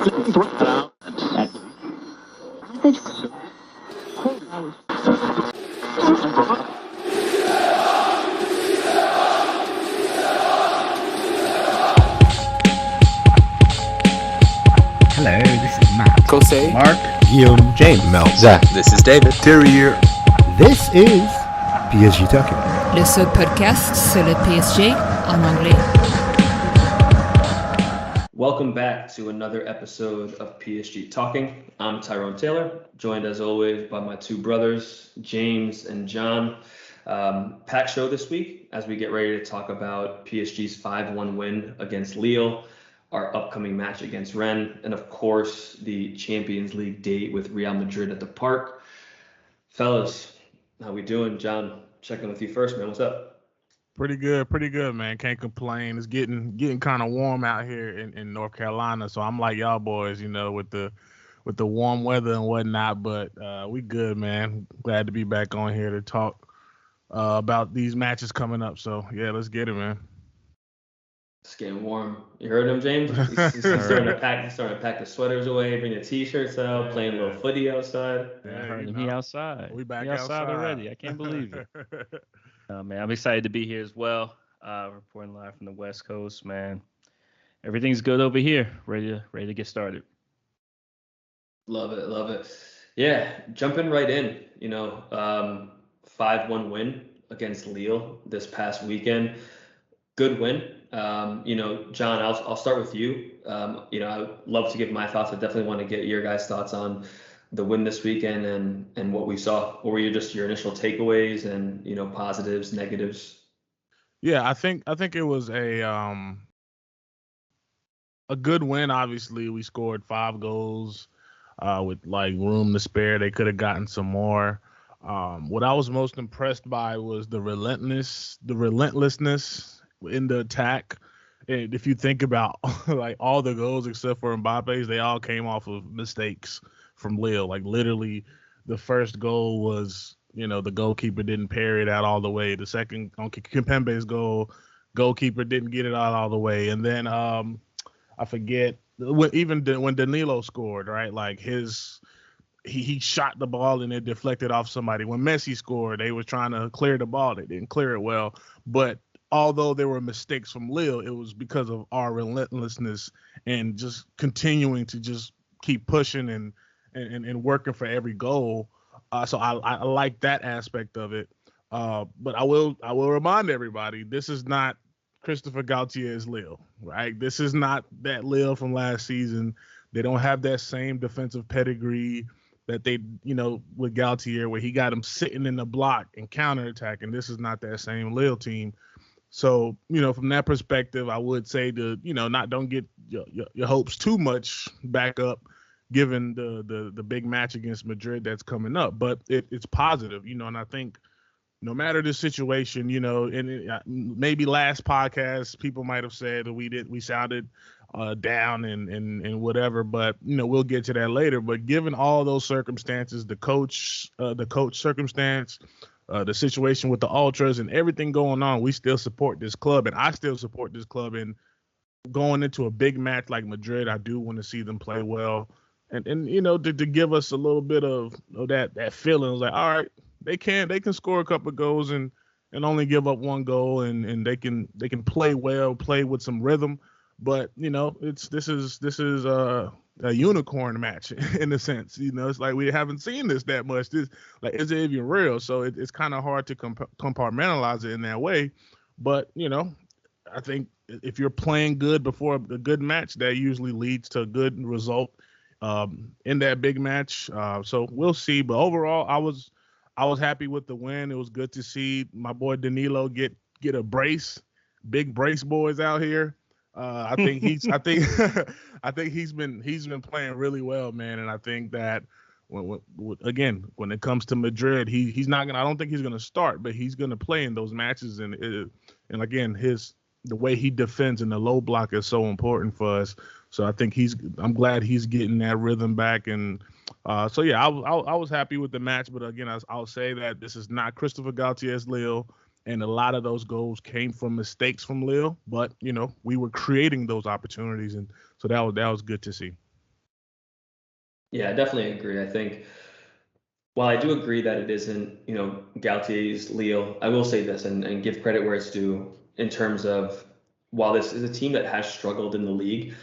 Hello, this is Matt. Kosei. Mark. Guillaume. James. Mel. Zach. This is David. Terry here. This is PSG Talking. Le seul podcast sur le PSG en anglais. Welcome back to another episode of PSG Talking. I'm Tyrone Taylor, joined as always by my two brothers, James and John. Packed show this week as we get ready to talk about PSG's 5-1 win against Lille, our upcoming match against Rennes, and of course, the Champions League date with Real Madrid at the Park. Fellas, how we doing? John, checking with you first, man. What's up? Pretty good, man. Can't complain. It's getting kind of warm out here in North Carolina, so I'm like y'all boys, with the warm weather and whatnot. But we good, man. Glad to be back on here to talk about these matches coming up. So yeah, let's get it, man. It's getting warm. You heard him, James? He's starting to pack the sweaters away, bring the t-shirts out, playing a little footy outside. Yeah, I heard him. He outside. We back outside already. I can't believe it. Man, I'm excited to be here as well. Reporting live from the West Coast, man. Everything's good over here. Ready to get started. Love it. Yeah, jumping right in. 5-1 win against Lille this past weekend. Good win. John, I'll start with you. I would love to give my thoughts. I definitely want to get your guys' thoughts on the win this weekend and what we saw. What were your initial takeaways and positives, negatives? Yeah, I think it was a good win. Obviously, we scored 5 goals with like room to spare. They could have gotten some more. What I was most impressed by was the relentlessness in the attack. And if you think about like all the goals except for Mbappe's, they all came off of mistakes from Lille. Like literally the first goal was, the goalkeeper didn't parry it out all the way. The second on Kimpembe's goalkeeper didn't get it out all the way. And then I forget when Danilo scored, right? Like he shot the ball and it deflected off somebody. When Messi scored, they were trying to clear the ball. They didn't clear it well. But although there were mistakes from Lille, it was because of our relentlessness and just continuing to just keep pushing and working for every goal. So I like that aspect of it. But I will remind everybody, this is not Christopher Galtier's Lille, right? This is not that Lille from last season. They don't have that same defensive pedigree that they, with Galtier, where he got him sitting in the block and counterattacking. This is not that same Lille team. So, from that perspective, I would say don't get your hopes too much back up, given the big match against Madrid that's coming up. But it's positive, and I think no matter the situation, maybe last podcast people might have said that we sounded down and whatever, but we'll get to that later. But given all those circumstances, the coach circumstance, the situation with the ultras and everything going on, we still support this club, and I still support this club. And going into a big match like Madrid, I do want to see them play well, and to give us a little bit of that feeling. It was like, all right, they can score a couple of goals and only give up 1 goal, and they can play well, play with some rhythm. But this is a unicorn match in a sense. It's like we haven't seen this that much. This, like, is it even real? So it's kind of hard to compartmentalize it in that way. But I think if you're playing good before a good match, that usually leads to a good result in that big match. So we'll see. But overall, I was happy with the win. It was good to see my boy Danilo get a brace. Big brace boys out here. I think he's been playing really well, man. And I think that when it comes to Madrid, he's not gonna. I don't think he's gonna start, but he's gonna play in those matches. And again, the way he defends in the low block is so important for us. So I think I'm glad he's getting that rhythm back. And so yeah, I was happy with the match. But again, I'll say that this is not Christopher Galtier's Lille. And a lot of those goals came from mistakes from Lille, but we were creating those opportunities, and so that was good to see. Yeah, I definitely agree. I think while I do agree that it isn't, Galtier's Lille, I will say this and give credit where it's due in terms of while this is a team that has struggled in the league,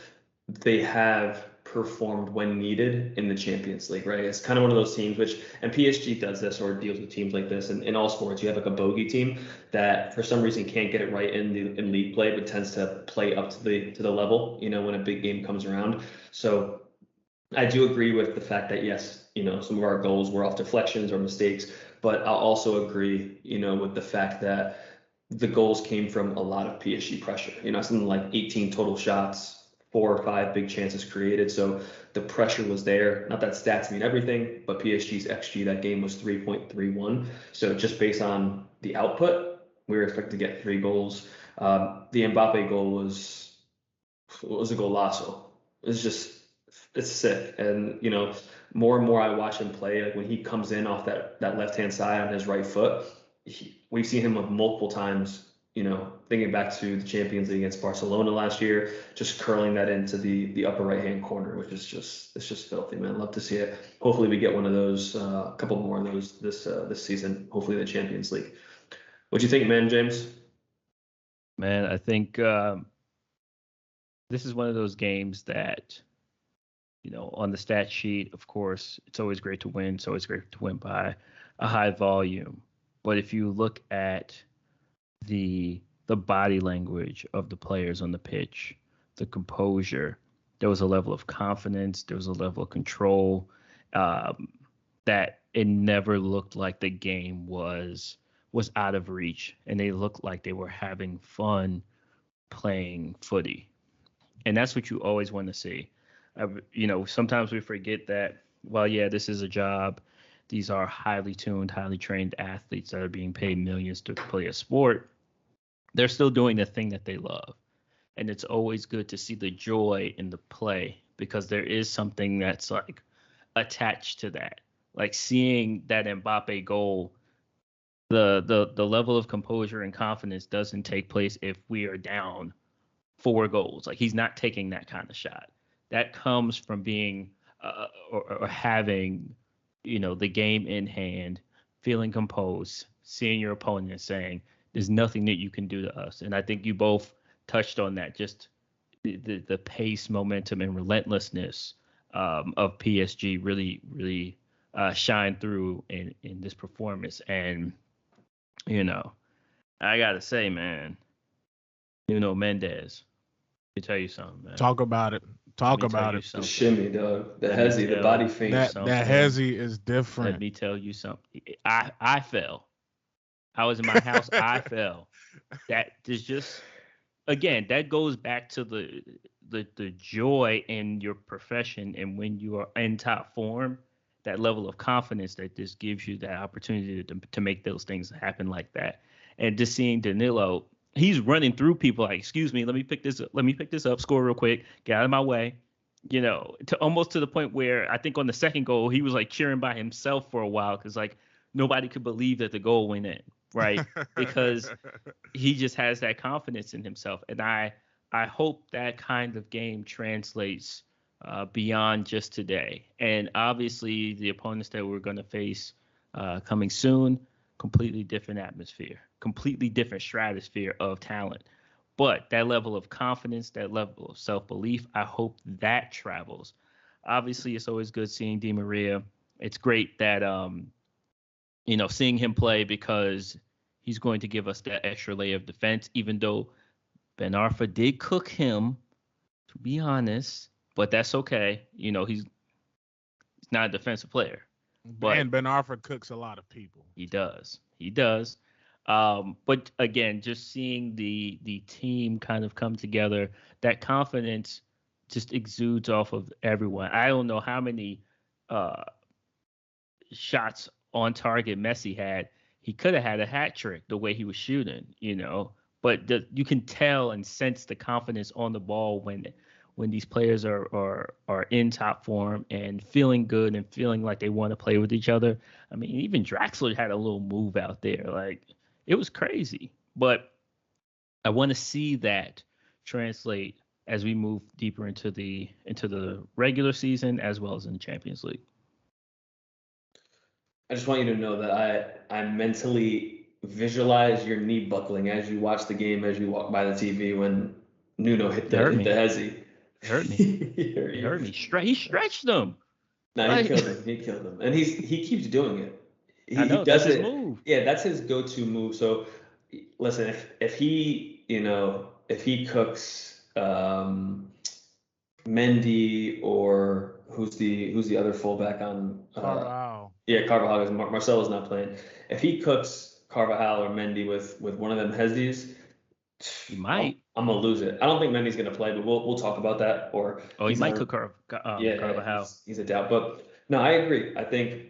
they have performed when needed in the Champions League, right? It's kind of one of those teams and PSG does this or deals with teams like this. And in all sports, you have like a bogey team that for some reason can't get it right in league play, but tends to play up to the level, when a big game comes around. So I do agree with the fact that yes, some of our goals were off deflections or mistakes, but I'll also agree, with the fact that the goals came from a lot of PSG pressure. Something like 18 total shots, 4 or 5 big chances created. So the pressure was there. Not that stats mean everything, but PSG's XG that game was 3.31. So just based on the output, we were expected to get 3 goals. The Mbappe goal was a golazo. It's sick. And more and more I watch him play, like when he comes in off that left-hand side on his right foot, we've seen him multiple times, thinking back to the Champions League against Barcelona last year, just curling that into the upper right-hand corner, which is it's just filthy, man. Love to see it. Hopefully we get one of those, a couple more of those this season, hopefully the Champions League. What do you think, man, James? Man, I think this is one of those games that, on the stat sheet, of course, it's always great to win. It's always great to win by a high volume. But if you look at the body language of the players on the pitch, the composure, there was a level of confidence, there was a level of control, that it never looked like the game was out of reach, and they looked like they were having fun playing footy. And that's what you always want to see. Sometimes we forget that, well, yeah, this is a job. These are highly tuned, highly trained athletes that are being paid millions to play a sport. They're still doing the thing that they love. And it's always good to see the joy in the play, because there is something that's like attached to that. Like seeing that Mbappe goal, the level of composure and confidence doesn't take place if we are down 4 goals. Like he's not taking that kind of shot. That comes from being or having, the game in hand, feeling composed, seeing your opponent and saying, there's nothing that you can do to us. And I think you both touched on that, just the pace, momentum, and relentlessness of PSG really shine through in this performance. And, I got to say, man, Mendes, let me tell you something, man. Talk about it. Talk about it. The shimmy, dog. The hezzy, the body feint. That hezzy is different. Let me tell you something. I fell. I was in my house. I fell. That is just, again, that goes back to the joy in your profession, and when you are in top form, that level of confidence that this gives you that opportunity to make those things happen like that. And just seeing Danilo, he's running through people like, excuse me, let me pick this up, score real quick, get out of my way. To almost to the point where I think on the second goal, he was like cheering by himself for a while, because like nobody could believe that the goal went in, right? Because he just has that confidence in himself. And I hope that kind of game translates beyond just today. And obviously the opponents that we're going to face coming soon, completely different atmosphere, completely different stratosphere of talent. But that level of confidence, that level of self-belief, I hope that travels. Obviously, it's always good seeing Di Maria. It's great that, seeing him play, because he's going to give us that extra layer of defense, even though Ben Arfa did cook him, to be honest. But that's okay. He's not a defensive player. And Ben Arfa cooks a lot of people. He does. But again, just seeing the team kind of come together, that confidence just exudes off of everyone. I don't know how many shots on target Messi had. He could have had a hat trick the way he was shooting, But you can tell and sense the confidence on the ball when these players are in top form and feeling good and feeling like they want to play with each other. I mean, even Draxler had a little move out there. Like, it was crazy. But I want to see that translate as we move deeper into the regular season as well as in the Champions League. I just want you to know that I mentally visualize your knee buckling as you watch the game, as you walk by the TV when Nuno hit the hezzy. It hurt me. It hurt me. He stretched them. No, he killed him. He killed him, and he keeps doing it. I know, does that's his it. move. Yeah, that's his go-to move. So, listen, if he cooks Mendy, or who's the other fullback on Carvajal. Yeah, Carvajal. Marcelo's not playing. If he cooks Carvajal or Mendy with one of them hezdies, he might. I'm gonna lose it. I don't think Mendy's gonna play, but we'll talk about that. Or he might cook Carvajal. He's a doubt, but no, I agree. I think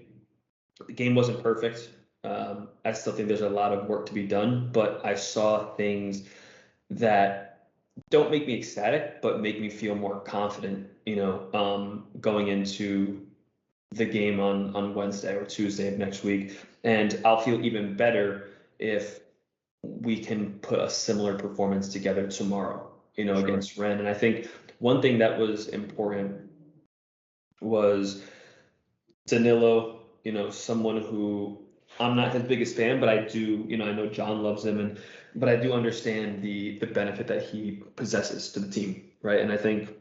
the game wasn't perfect. I still think there's a lot of work to be done, but I saw things that don't make me ecstatic, but make me feel more confident, going into the game on Wednesday or Tuesday of next week. And I'll feel even better if we can put a similar performance together tomorrow, Sure. against Rennes. And I think one thing that was important was Danilo, someone who I'm not his biggest fan, but I do, I know John loves him, but I do understand the benefit that he possesses to the team, right? And I think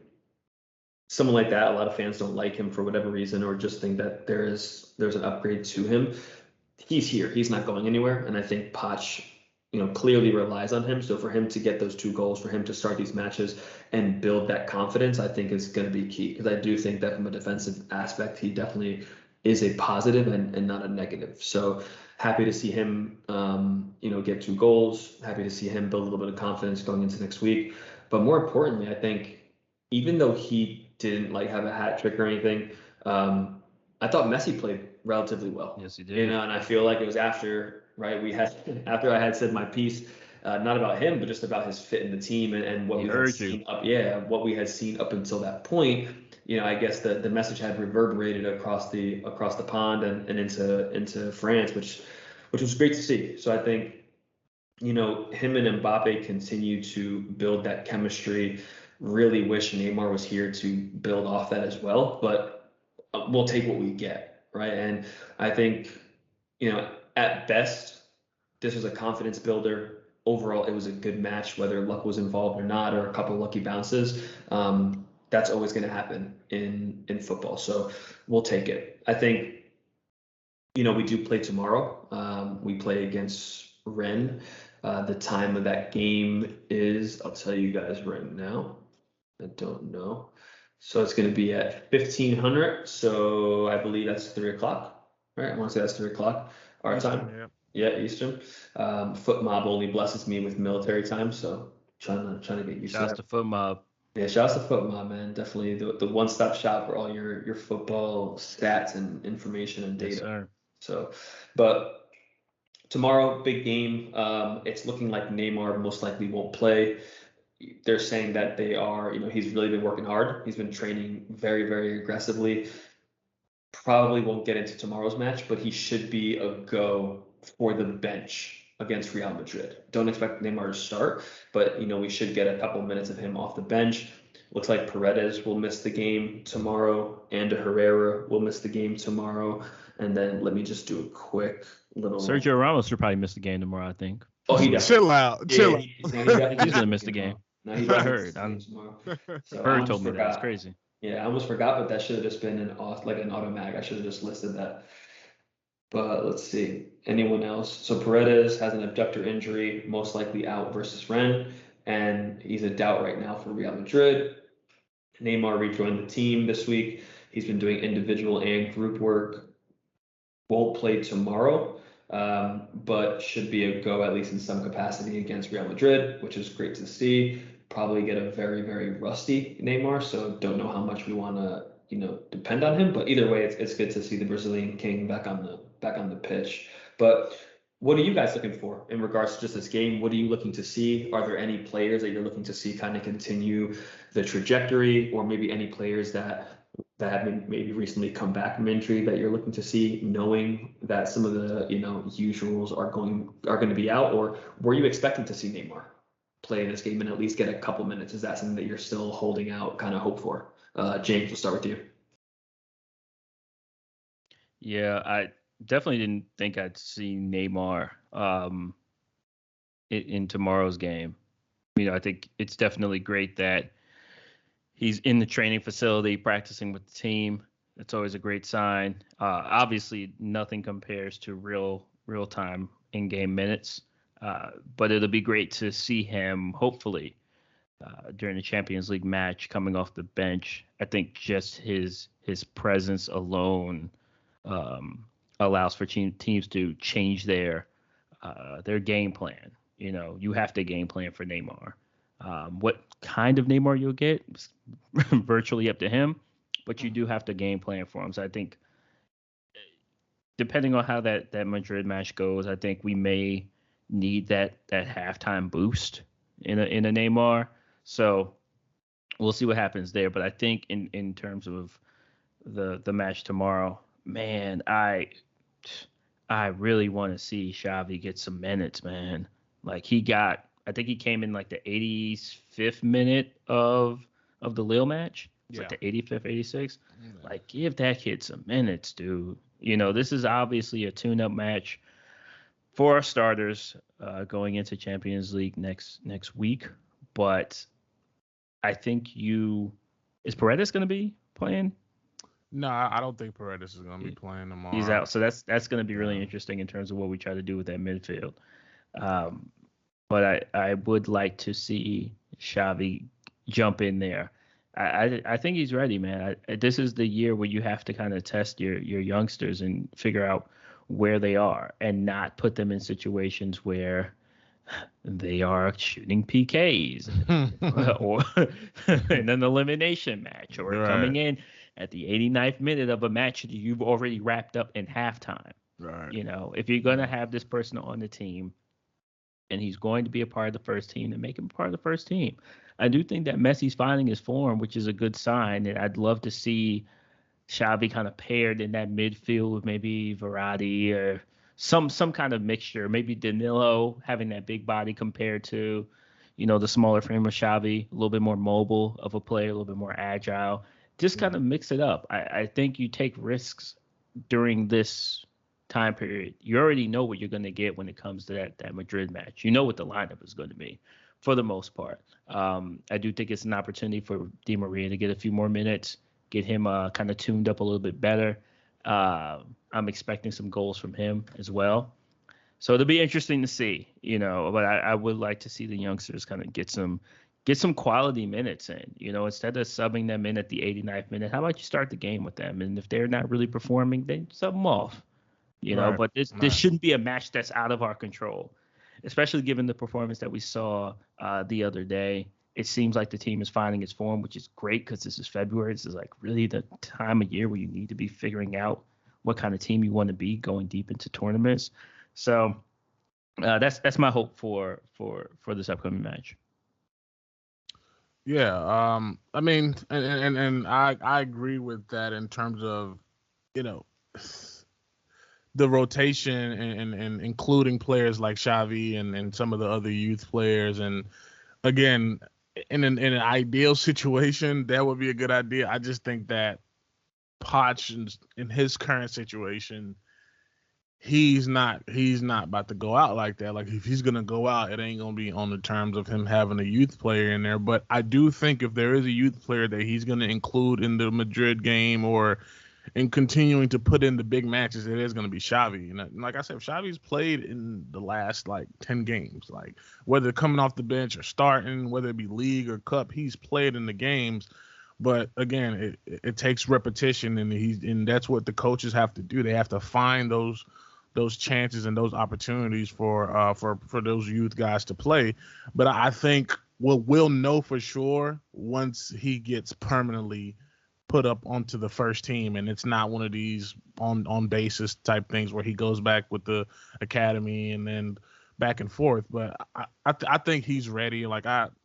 someone like that, a lot of fans don't like him for whatever reason, or just think that there's an upgrade to him. He's here. He's not going anywhere. And I think Poch, clearly relies on him. So for him to get those 2 goals, for him to start these matches and build that confidence, I think is going to be key. Because I do think that from a defensive aspect, he definitely is a positive and not a negative. So happy to see him, get 2 goals. Happy to see him build a little bit of confidence going into next week. But more importantly, I think even though he didn't have a hat trick or anything, I thought Messi played relatively well. Yes, he did. And I feel like it was after I had said my piece, not about him, but just about his fit in the team and what we had seen up until that point. I guess the message had reverberated across the pond and into France, which was great to see. So I think, him and Mbappe continue to build that chemistry. Really wish Neymar was here to build off that as well, but we'll take what we get, right? And I think, at best, this was a confidence builder. Overall, it was a good match, whether luck was involved or not, or a couple of lucky bounces. That's always going to happen in football. So we'll take it. I think, we do play tomorrow. We play against Rennes. The time of that game is, I'll tell you guys right now. I don't know. So it's going to be at 1500. So I believe that's 3 o'clock, right? I want to say that's 3 o'clock our Eastern, time. Yeah, Eastern. Foot Mob only blesses me with military time, so trying to get used to that. Shouts to Foot Mob. Yeah, shouts to Foot Mob, man. Definitely the one-stop shop for all your football stats and information and data. Yes, sir. So, but tomorrow, big game. It's looking like Neymar most likely won't play. They're saying that they are, he's really been working hard. He's been training very, very aggressively. Probably won't get into tomorrow's match, but he should be a go for the bench against Real Madrid. Don't expect Neymar to start, but, we should get a couple minutes of him off the bench. Looks like Paredes will miss the game tomorrow, and Herrera will miss the game tomorrow. And then let me just do a quick little. Sergio Ramos should probably miss the game tomorrow, I think. Oh, he definitely. Chill out. Chill out. He's gonna miss the game. No, I heard. Bird told me that. It's forgot. crazy. Yeah, I almost forgot, but that should have just been an automatic. I should have just listed that. But let's see. Anyone else? So Paredes has an abductor injury, most likely out versus Rennes, and he's a doubt right now for Real Madrid. Neymar rejoined the team this week. He's been doing individual and group work. Won't play tomorrow, but should be a go at least in some capacity against Real Madrid, which is great to see. Probably get a very, very rusty Neymar, so don't know how much we want to, depend on him. But either way, it's good to see the Brazilian king back on the pitch. But what are you guys looking for in regards to just this game? What are you looking to see? Are there any players that you're looking to see kind of continue the trajectory, or maybe any players that have maybe recently come back from injury that you're looking to see, knowing that some of the usuals are going to be out? Or were you expecting to see Neymar? play in this game and at least get a couple minutes? Is that something that you're still holding out kind of hope for? James, we'll start with you. Yeah, I definitely didn't think I'd see Neymar in tomorrow's game. I think it's definitely great that he's in the training facility practicing with the team. It's always a great sign. Obviously, nothing compares to real time in-game minutes, but it'll be great to see him, hopefully, during the Champions League match coming off the bench. I think just his presence alone allows for teams to change their game plan. You have to game plan for Neymar. What kind of Neymar you'll get is virtually up to him, but you do have to game plan for him. So I think depending on how that Madrid match goes, I think we may need that halftime boost in a Neymar. So we'll see what happens there. But I think in terms of the match tomorrow, man, I really want to see Xavi get some minutes, man. Like I think he came in like the 85th minute of the Lille match. It's like the 85th, 86th. Yeah. Like, give that kid some minutes, dude. This is obviously a tune-up match for our starters going into Champions League next week. But I think is Paredes going to be playing? No, I don't think Paredes is going to be playing tomorrow. He's out, so that's going to be really interesting in terms of what we try to do with that midfield. But I would like to see Xavi jump in there. I think he's ready, man. This is the year where you have to kind of test your youngsters and figure out where they are and not put them in situations where they are shooting PKs or in an elimination match or coming in at the 89th minute of a match that you've already wrapped up in halftime. Right. If you're going to have this person on the team and he's going to be a part of the first team, then make him a part of the first team. I do think that Messi's finding his form, which is a good sign, and I'd love to see Xavi kind of paired in that midfield with maybe Verratti or some kind of mixture. Maybe Danilo having that big body compared to, the smaller frame of Xavi, a little bit more mobile of a player, a little bit more agile. Just kind of mix it up. I think you take risks during this time period. You already know what you're going to get when it comes to that Madrid match. You know what the lineup is going to be for the most part. I do think it's an opportunity for Di Maria to get a few more minutes, get him kind of tuned up a little bit better. I'm expecting some goals from him as well. So it'll be interesting to see, but I would like to see the youngsters kind of get some quality minutes in, instead of subbing them in at the 89th minute. How about you start the game with them? And if they're not really performing, then sub them off, but this shouldn't be a match that's out of our control, especially given the performance that we saw the other day. It seems like the team is finding its form, which is great because this is February. This is like really the time of year where you need to be figuring out what kind of team you want to be going deep into tournaments. So that's my hope for this upcoming match. Yeah, I mean, and I agree with that in terms of, the rotation and including players like Xavi and some of the other youth players. And again, in an ideal situation, that would be a good idea. I just think that Poch in his current situation, he's not about to go out like that. Like if he's gonna go out, it ain't gonna be on the terms of him having a youth player in there. But I do think if there is a youth player that he's gonna include in the Madrid game or in continuing to put in the big matches, it is gonna be Xavi. And like I said, Xavi's played in the last 10 games. Like whether coming off the bench or starting, whether it be league or cup, he's played in the games. But again, it takes repetition, and that's what the coaches have to do. They have to find those chances and those opportunities for those youth guys to play. But I think we'll know for sure once he gets permanently put up onto the first team, and it's not one of these on basis type things where he goes back with the academy and then back and forth. But I think he's ready.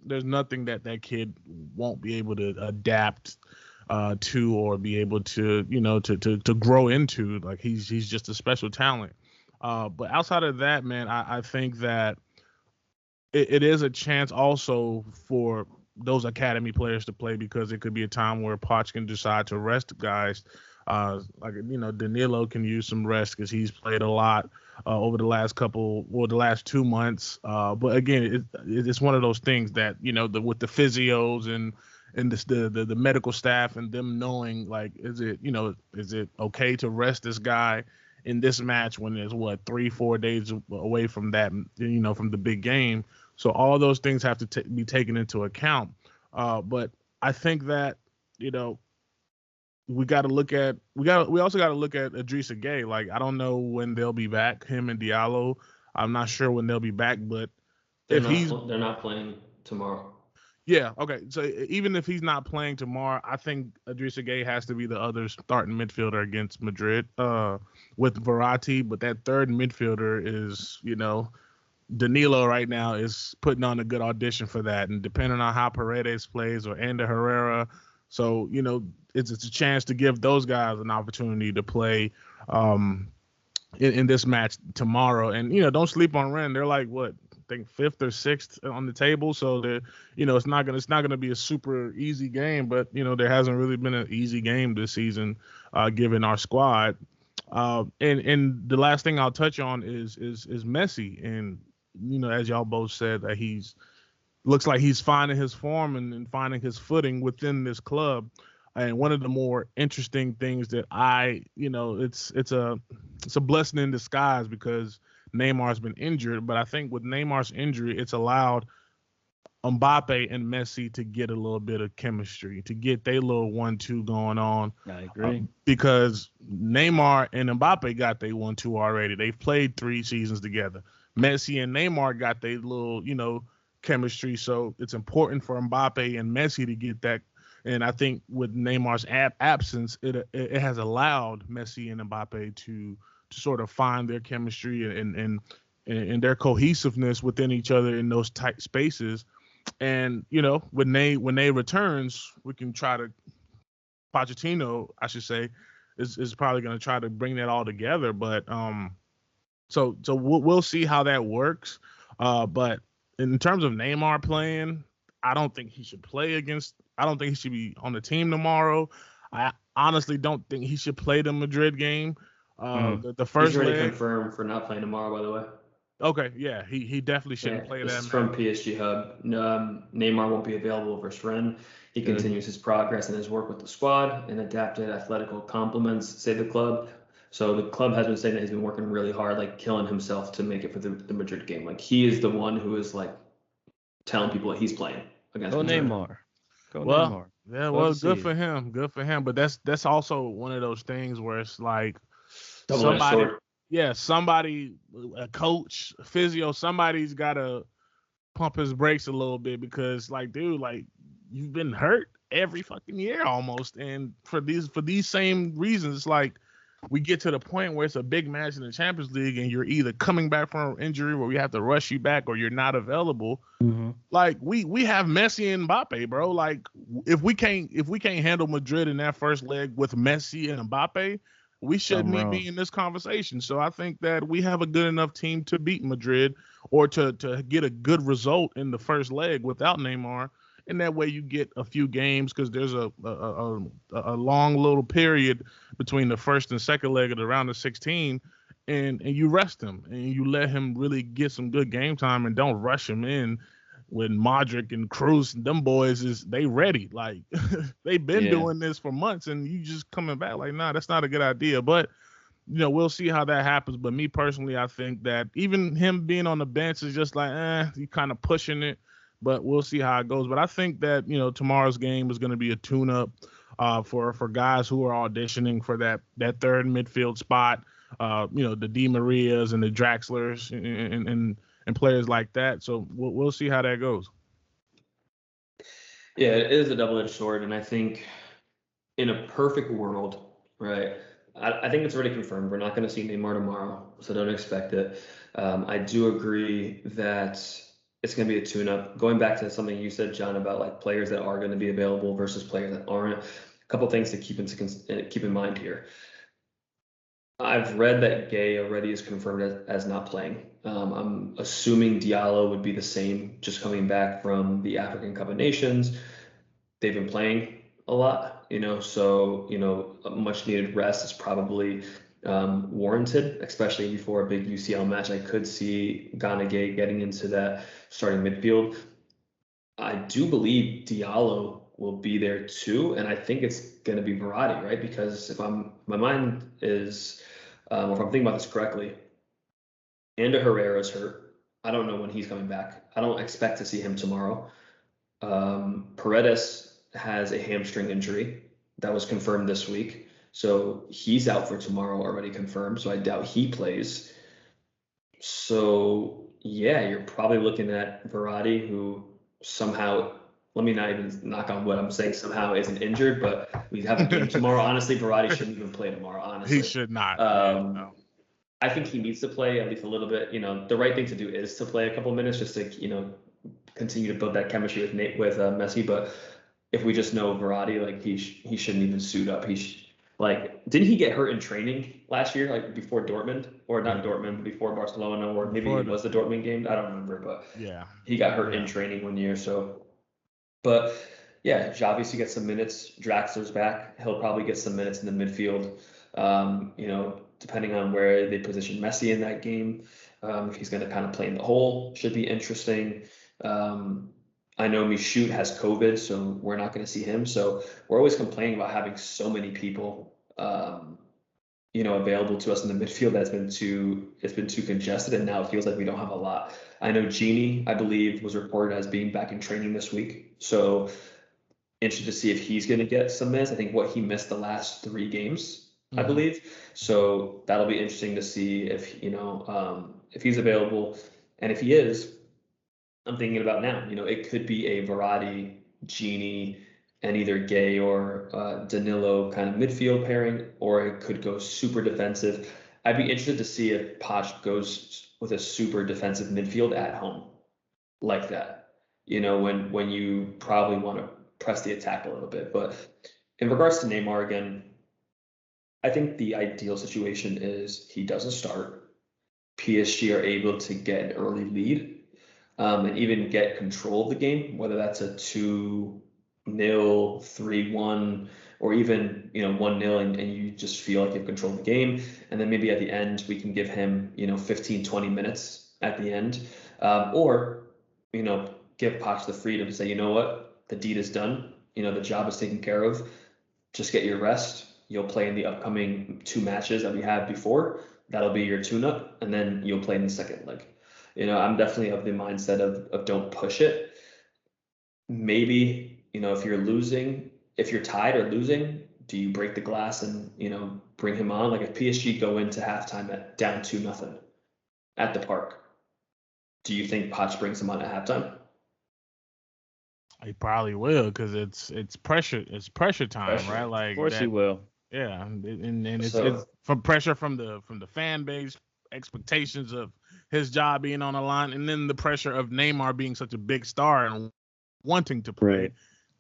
There's nothing that kid won't be able to adapt to or be able to to grow into. Like he's just a special talent. But outside of that, man, I think that it is a chance also for those academy players to play, because it could be a time where Poch can decide to rest guys. Like, Danilo can use some rest because he's played a lot over the last the last 2 months. But again, it's one of those things that, with the physios and the medical staff and them knowing, like, is it okay to rest this guy in this match when there's 3-4 days away from that, from the big game. So all those things have to be taken into account. But I think that, we also got to look at Idrissa Gueye. Like, I don't know when they'll be back, him and Diallo. I'm not sure when they'll be back, but they're not playing tomorrow. Yeah, okay. So even if he's not playing tomorrow, I think Idrissa Gueye has to be the other starting midfielder against Madrid with Verratti. But that third midfielder is, Danilo right now is putting on a good audition for that. And depending on how Paredes plays or Ander Herrera, so, it's a chance to give those guys an opportunity to play in this match tomorrow. And, don't sleep on Rennes. They're like, I think 5th or 6th on the table. So it's not gonna be a super easy game, but there hasn't really been an easy game this season, given our squad. And the last thing I'll touch on is Messi. And as y'all both said, that looks like he's finding his form and finding his footing within this club. And one of the more interesting things that it's a blessing in disguise, because Neymar's been injured, but I think with Neymar's injury, it's allowed Mbappe and Messi to get a little bit of chemistry, to get their little 1-2 going on. I agree. Because Neymar and Mbappe got their 1-2 already. They've played 3 seasons together. Messi and Neymar got their little, chemistry. So it's important for Mbappe and Messi to get that. And I think with Neymar's absence, it has allowed Messi and Mbappe to sort of find their chemistry and their cohesiveness within each other in those tight spaces. And, when they returns, we can try to, Pochettino, I should say, is probably going to try to bring that all together. But so we'll see how that works. But in terms of Neymar playing, I don't think he should be on the team tomorrow. I honestly don't think he should play the Madrid game. The first He's already leg, confirmed for not playing tomorrow, by the way. Okay, yeah, he definitely shouldn't play that. This is from PSG Hub. Neymar won't be available versus Rennes. He continues his progress and his work with the squad, and adapted athletical compliments, say the club. So the club has been saying that he's been working really hard, like killing himself to make it for the Madrid game. Like, he is the one who is like telling people that he's playing against Madrid. Neymar. Neymar. Yeah, well, good for him. Good for him. But that's also one of those things where it's like somebody, a coach, a physio, somebody's got to pump his brakes a little bit, because, like, dude, like, you've been hurt every fucking year almost. And for these same reasons, it's like we get to the point where it's a big match in the Champions League and you're either coming back from an injury where we have to rush you back, or you're not available. Mm-hmm. Like, we have Messi and Mbappe, bro. Like, if we can't handle Madrid in that first leg with Messi and Mbappe, we shouldn't even be in this conversation. So I think that we have a good enough team to beat Madrid, or to get a good result in the first leg without Neymar. And that way you get a few games, because there's a long little period between the first and second leg of the round of 16, and you rest him and you let him really get some good game time, and don't rush him in when Modric and Kroos and them boys they ready. Like, they've been doing this for months, and you just coming back like, nah, that's not a good idea. But we'll see how that happens. But me personally, I think that even him being on the bench is just like, you kind of pushing it. But we'll see how it goes. But I think that, tomorrow's game is going to be a tune-up for guys who are auditioning for that third midfield spot. The Di Marias and the Draxlers and players like that. So we'll see how that goes. Yeah, it is a double-edged sword. And I think in a perfect world, right, I think it's already confirmed. We're not going to see Neymar tomorrow, so don't expect it. I do agree that it's going to be a tune-up. Going back to something you said, John, about like players that are going to be available versus players that aren't. A couple things to keep in mind here. I've read that Gay already is confirmed as not playing. I'm assuming Diallo would be the same, just coming back from the African Cup of Nations. They've been playing a lot, so a much needed rest is probably warranted, especially before a big UCL match. I could see Gana Gay getting into that starting midfield. I do believe Diallo will be there too, and I think it's going to be Verratti, right? Because if my mind is, or if I'm thinking about this correctly, Ander Herrera's hurt. I don't know when he's coming back. I don't expect to see him tomorrow. Paredes has a hamstring injury that was confirmed this week, so he's out for tomorrow, already confirmed. So I doubt he plays. So yeah, you're probably looking at Verratti, who somehow, let me not even knock on wood, I'm saying somehow isn't injured, but we have a game tomorrow. Honestly, Verratti shouldn't even play tomorrow, honestly. He should not. No. I think he needs to play at least a little bit. The right thing to do is to play a couple minutes just to, continue to build that chemistry with Messi. But if we just know Verratti, like he shouldn't even suit up. Didn't he get hurt in training last year, like before Dortmund, or not Dortmund, but before Barcelona, or maybe it was the Dortmund game? I don't remember, but yeah, he got hurt in training one year. So, but yeah, Xavi to get some minutes. Draxler's back. He'll probably get some minutes in the midfield. Depending on where they position Messi in that game, if he's going to kind of play in the hole, should be interesting. I know Michoud has COVID, so we're not going to see him. So we're always complaining about having so many people, available to us in the midfield. It's been too congested, and now it feels like we don't have a lot. I know Genie, I believe, was reported as being back in training this week. So interested to see if he's going to get some minutes. I think he missed the last 3 games. I believe. So that'll be interesting to see if he's available, and if he is, I'm thinking about now. It could be a Verratti, Genie, and either Gay or Danilo kind of midfield pairing, or it could go super defensive. I'd be interested to see if Poch goes with a super defensive midfield at home like that. When you probably want to press the attack a little bit. But in regards to Neymar again, I think the ideal situation is he doesn't start. PSG are able to get an early lead and even get control of the game, whether that's a 2-0, 3-1, or even 1-0, and you just feel like you have control of the game. And then maybe at the end we can give him 15, 20 minutes at the end, or give Poch the freedom to say, you know what, the deed is done. The job is taken care of. Just get your rest. You'll play in the upcoming 2 matches that we had before. That'll be your tune-up, and then you'll play in the second leg. I'm definitely of the mindset of don't push it. Maybe, if you're tied or losing, do you break the glass and, bring him on? Like if PSG go into halftime at down 2-0 at the Park, do you think Poch brings him on at halftime? He probably will, because it's pressure. It's pressure time, right? Like, of course he will. Yeah, and it's from pressure from the fan base, expectations of his job being on the line, and then the pressure of Neymar being such a big star and wanting to play. Right.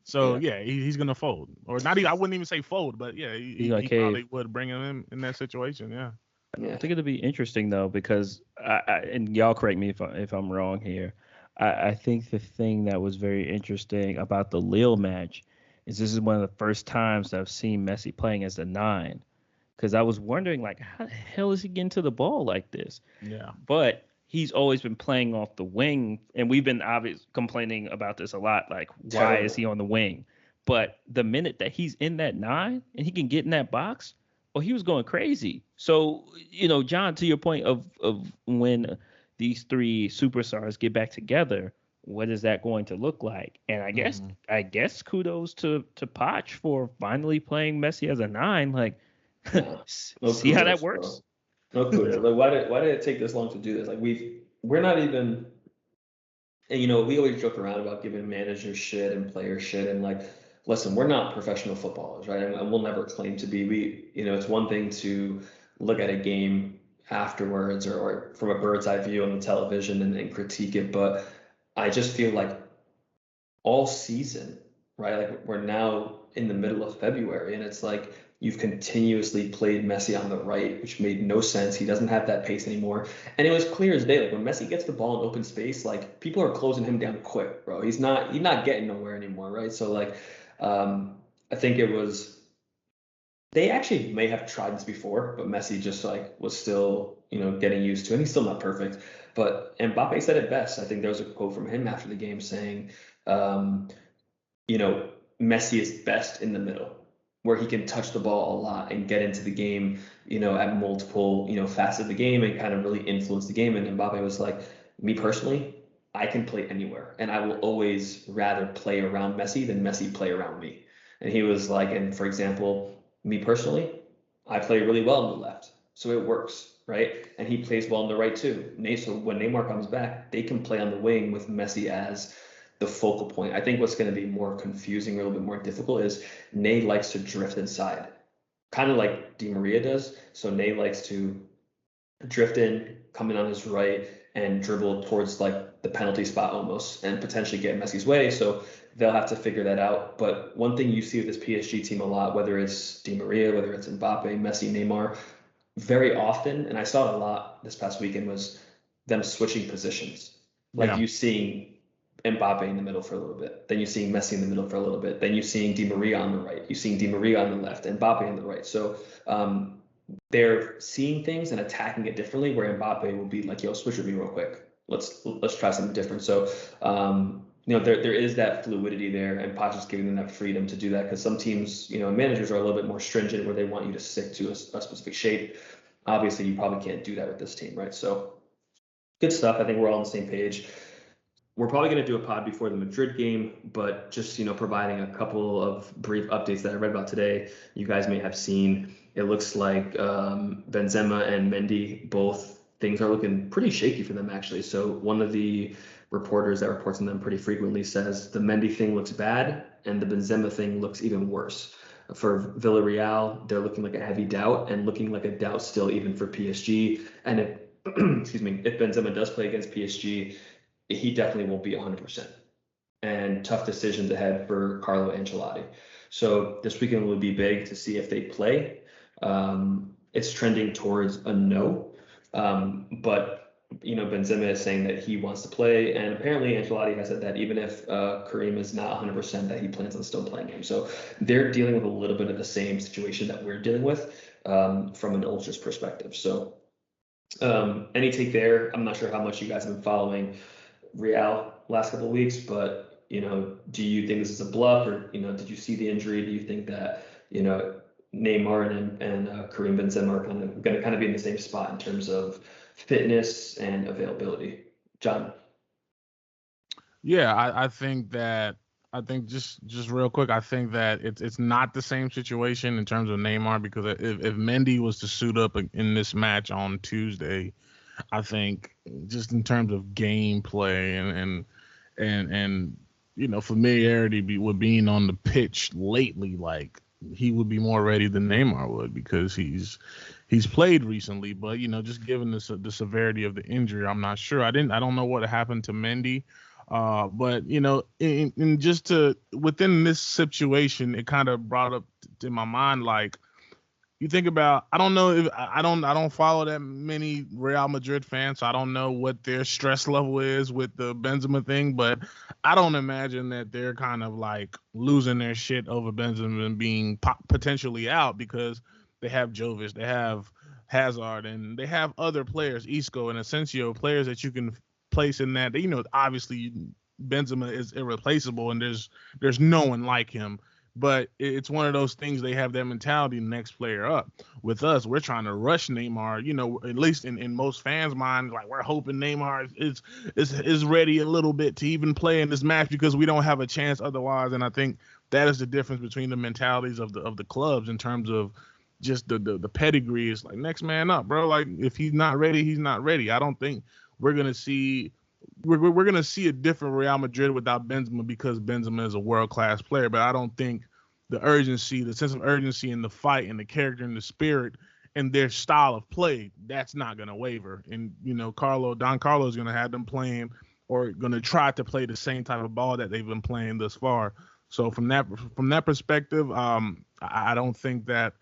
So he's gonna fold, or not even. I wouldn't even say fold, but he probably would bring him in that situation. Yeah. I think it'll be interesting though, because and y'all correct me if I'm wrong here. I think the thing that was very interesting about the Lille match is this is one of the first times I've seen Messi playing as a 9, because I was wondering, like, how the hell is he getting to the ball like this? Yeah. But he's always been playing off the wing, and we've been obviously complaining about this a lot, like, why is he on the wing? But the minute that he's in that 9 and he can get in that box, he was going crazy. So, John, to your point of when these 3 superstars get back together, what is that going to look like? And I guess kudos to Poch for finally playing Messi as a 9. Like, see how that works. No kudos. Like, why did it take this long to do this? Like, we're not even. And we always joke around about giving managers shit and players shit, and like, listen, we're not professional footballers, right? And we'll never claim to be. It's one thing to look at a game afterwards or from a bird's eye view on the television and critique it, but I just feel like all season, right? Like we're now in the middle of February, and it's like you've continuously played Messi on the right, which made no sense. He doesn't have that pace anymore. And it was clear as day, like when Messi gets the ball in open space, like people are closing him down quick, bro. He's not getting nowhere anymore, right? So like I think it was they actually may have tried this before, but Messi just like was still, getting used to it. And he's still not perfect. But Mbappe said it best. I think there was a quote from him after the game saying, Messi is best in the middle, where he can touch the ball a lot and get into the game, at multiple, facets of the game and kind of really influence the game. And Mbappe was like, me personally, I can play anywhere, and I will always rather play around Messi than Messi play around me. And he was like, and for example, me personally, I play really well on the left, so it works, right? And he plays well on the right too. So when Neymar comes back, they can play on the wing with Messi as the focal point. I think what's going to be more confusing, or a little bit more difficult, is Ney likes to drift inside, kind of like Di Maria does. So Ney likes to drift in, come in on his right, and dribble towards like the penalty spot almost, and potentially get Messi's way. So they'll have to figure that out. But one thing you see with this PSG team a lot, whether it's Di Maria, whether it's Mbappe, Messi, Neymar, very often, and I saw it a lot this past weekend, was them switching positions. Like you seeing Mbappe in the middle for a little bit, then you seeing Messi in the middle for a little bit, then you seeing Di Maria on the right, you seeing Di Maria on the left, and Mbappe on the right. So they're seeing things and attacking it differently, where Mbappe will be like, yo, switch with me real quick. Let's try something different. So there is that fluidity there, and Poch is giving them that freedom to do that, because some teams, managers are a little bit more stringent, where they want you to stick to a specific shape. Obviously, you probably can't do that with this team, right? So good stuff. I think we're all on the same page. We're probably going to do a pod before the Madrid game, but just, providing a couple of brief updates that I read about today. You guys may have seen, it looks like Benzema and Mindy, both things are looking pretty shaky for them, actually. So one of the reporters that reports on them pretty frequently says the Mendy thing looks bad and the Benzema thing looks even worse. For Villarreal, they're looking like a heavy doubt, and looking like a doubt still even for PSG. And if if Benzema does play against PSG, he definitely won't be 100%. And tough decisions ahead for Carlo Ancelotti. So this weekend will be big to see if they play. It's trending towards a no. But Benzema is saying that he wants to play, and apparently Ancelotti has said that even if Karim is not 100%, that he plans on still playing him. So they're dealing with a little bit of the same situation that we're dealing with from an Ultras perspective. So any take there? I'm not sure how much you guys have been following Real last couple of weeks, but do you think this is a bluff, or did you see the injury? Do you think that Neymar and Karim Benzema are going to be in the same spot in terms of fitness and availability? John? Yeah, I think just real quick, I think that it's not the same situation in terms of Neymar, because if Mendy was to suit up in this match on Tuesday, I think just in terms of gameplay and familiarity with being on the pitch lately, like he would be more ready than Neymar would, because he's played recently. But just given the severity of the injury, I'm not sure. I don't know what happened to Mendy. But in just within this situation, it kind of brought up to my mind, like, you think about, I don't know if I don't follow that many Real Madrid fans, so I don't know what their stress level is with the Benzema thing, but I don't imagine that they're kind of like losing their shit over Benzema being potentially out, because they have Jovic, they have Hazard, and they have other players, Isco and Asensio, players that you can place in that. Obviously Benzema is irreplaceable, and there's no one like him. But it's one of those things, they have that mentality, next player up. With us, we're trying to rush Neymar, at least in most fans' mind, like we're hoping Neymar is ready a little bit to even play in this match, because we don't have a chance otherwise. And I think that is the difference between the mentalities of the clubs in terms of just the pedigree. Is like, next man up, bro. Like, if he's not ready, he's not ready. I don't think we're gonna see a different Real Madrid without Benzema, because Benzema is a world-class player. But I don't think the sense of urgency in the fight and the character and the spirit and their style of play, that's not going to waver. And, Don Carlo is going to have them playing, or going to try to play the same type of ball that they've been playing thus far. So from that perspective, I don't think that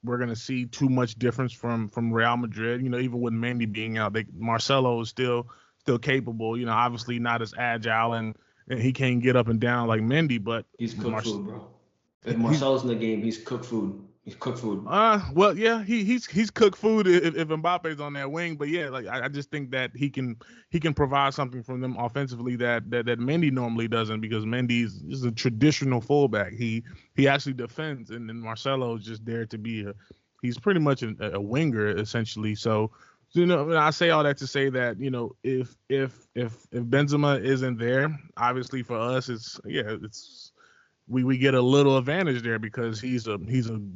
we're gonna see too much difference from Real Madrid. Even with Mendy being out, Marcelo is still capable. Obviously not as agile and he can't get up and down like Mendy, but He's cooked food, bro. If he's Marcelo's in the game, he's cooked food. He's cooked food. Well, yeah, he's cooked food if Mbappe's on that wing, but yeah, like I just think that he can provide something from them offensively that Mendy normally doesn't, because Mendy's is a traditional fullback. He actually defends, and then Marcelo is just there to be he's pretty much a winger essentially. So I say all that to say that if Benzema isn't there, obviously for us it's we get a little advantage there because he's a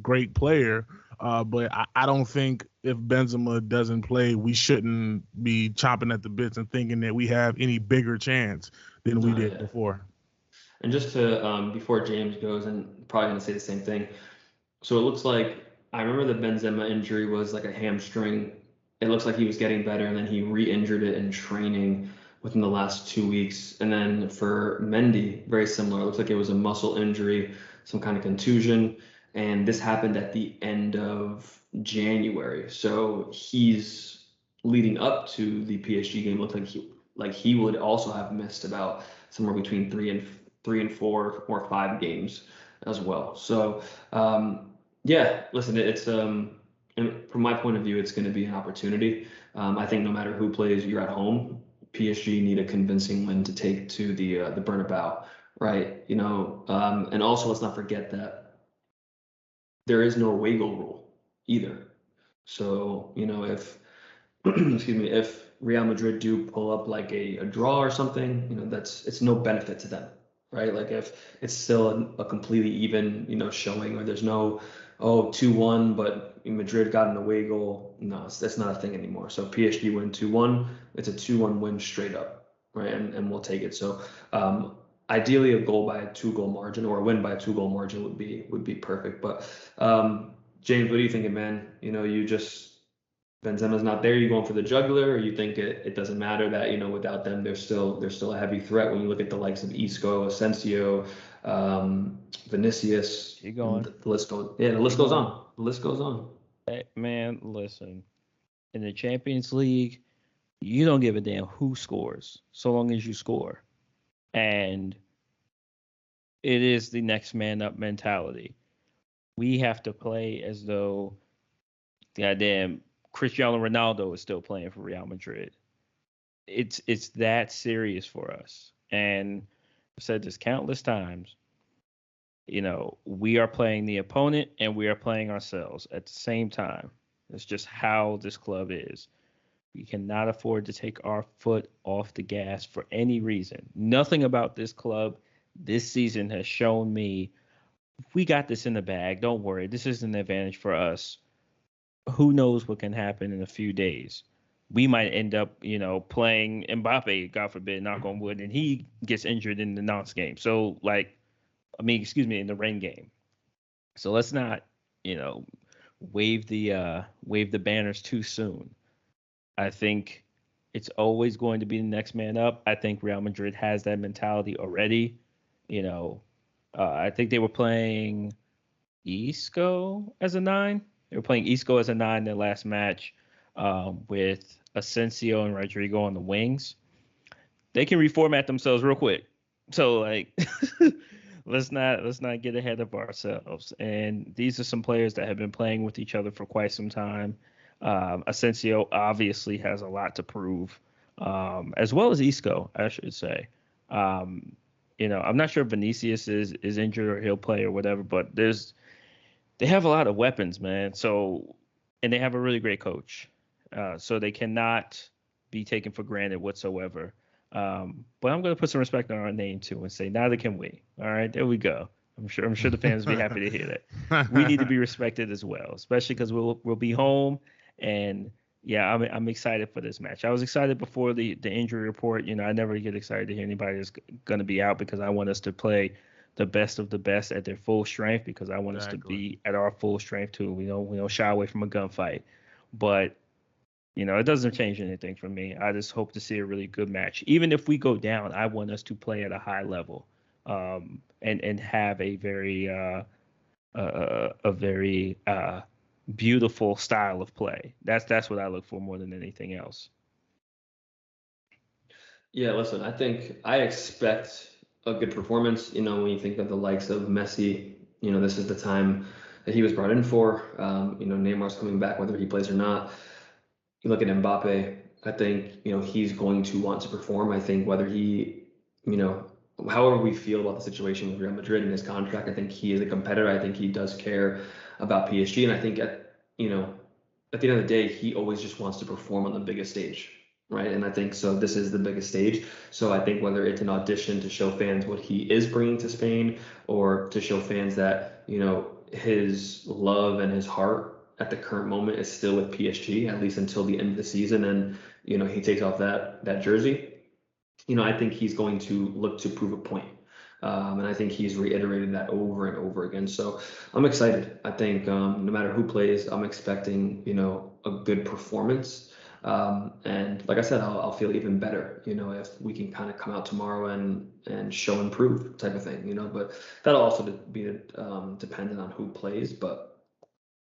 great player. But I don't think if Benzema doesn't play, we shouldn't be chomping at the bits and thinking that we have any bigger chance than we did before. And just to before James goes, and probably gonna say the same thing. So it looks like I remember the Benzema injury was like a hamstring. It looks like he was getting better, and then he re-injured it in training within the last 2 weeks. And then for Mendy, very similar. It looks like it was a muscle injury, some kind of contusion. And this happened at the end of January. So he's leading up to the PSG game. Looked like he would also have missed about somewhere between three and 4 or 5 games as well. So yeah, listen, it's and from my point of view, it's going to be an opportunity. I think no matter who plays, you're at home. PSG need a convincing win to take to the Bernabeu, right? And also let's not forget that there is no away goal rule either. So if excuse me, if Real Madrid do pull up like a draw or something, it's no benefit to them, right? Like if it's still a completely even showing, or there's no 2-1, but Madrid got an away goal. No, that's not a thing anymore. So PSG win 2-1. It's a 2-1 win straight up, right? And we'll take it. So ideally a goal by a 2-goal margin, or a win by a 2-goal margin would be perfect. But James, what are you thinking, man? Benzema's not there. You going for the jugular, or you think it doesn't matter that without them they're still a heavy threat when you look at the likes of Isco, Asensio, Vinicius. Keep going. The list goes. Yeah, the list goes on. The list goes on. Hey, man, listen. In the Champions League, you don't give a damn who scores, so long as you score. And it is the next man up mentality. We have to play as though goddamn Cristiano Ronaldo is still playing for Real Madrid. It's that serious for us. And I've said this countless times. We are playing the opponent and we are playing ourselves at the same time. It's just how this club is. We cannot afford to take our foot off the gas for any reason. Nothing about this club this season has shown me we got this in the bag. Don't worry. This is an advantage for us. Who knows what can happen in a few days? We might end up, playing Mbappé, God forbid, knock on wood, and he gets injured in the Nantes game. So, in the rain game. So let's not, wave the banners too soon. I think it's always going to be the next man up. I think Real Madrid has that mentality already. I think they were playing Isco as a 9. They were playing Isco as a 9 in their last match with Asensio and Rodrigo on the wings. They can reformat themselves real quick. So let's not get ahead of ourselves. And these are some players that have been playing with each other for quite some time. Asensio obviously has a lot to prove, as well as Isco, I should say. I'm not sure if Vinicius is injured or he'll play or whatever, but they have a lot of weapons, man. So, and they have a really great coach. So they cannot be taken for granted whatsoever. But I'm going to put some respect on our name too and say, neither can we. All right, there we go. I'm sure the fans will be happy to hear that. We need to be respected as well, especially because we'll be home. And yeah, I'm excited for this match. I was excited before the injury report. I never get excited to hear anybody that's going to be out, because I want us to play the best of the best at their full strength, because I want us to be at our full strength too. We don't shy away from a gunfight. But it doesn't change anything for me. I just hope to see a really good match. Even if we go down, I want us to play at a high level, and have a very beautiful style of play. That's what I look for more than anything else. Yeah, listen, I expect a good performance. When you think of the likes of Messi, this is the time that he was brought in for. Neymar's coming back whether he plays or not. You look at Mbappe, I think, he's going to want to perform. I think whether he, however we feel about the situation with Real Madrid and his contract, I think he is a competitor. I think he does care about PSG. And I think at the end of the day, he always just wants to perform on the biggest stage. Right. And I think so. This is the biggest stage. So I think whether it's an audition to show fans what he is bringing to Spain or to show fans that, his love and his heart at the current moment is still with PSG, at least until the end of the season. And, he takes off that jersey. I think he's going to look to prove a point. And I think he's reiterated that over and over again. So I'm excited. I think no matter who plays, I'm expecting, a good performance. And like I said, I'll feel even better, if we can kind of come out tomorrow and show and prove type of thing, but that'll also be dependent on who plays. But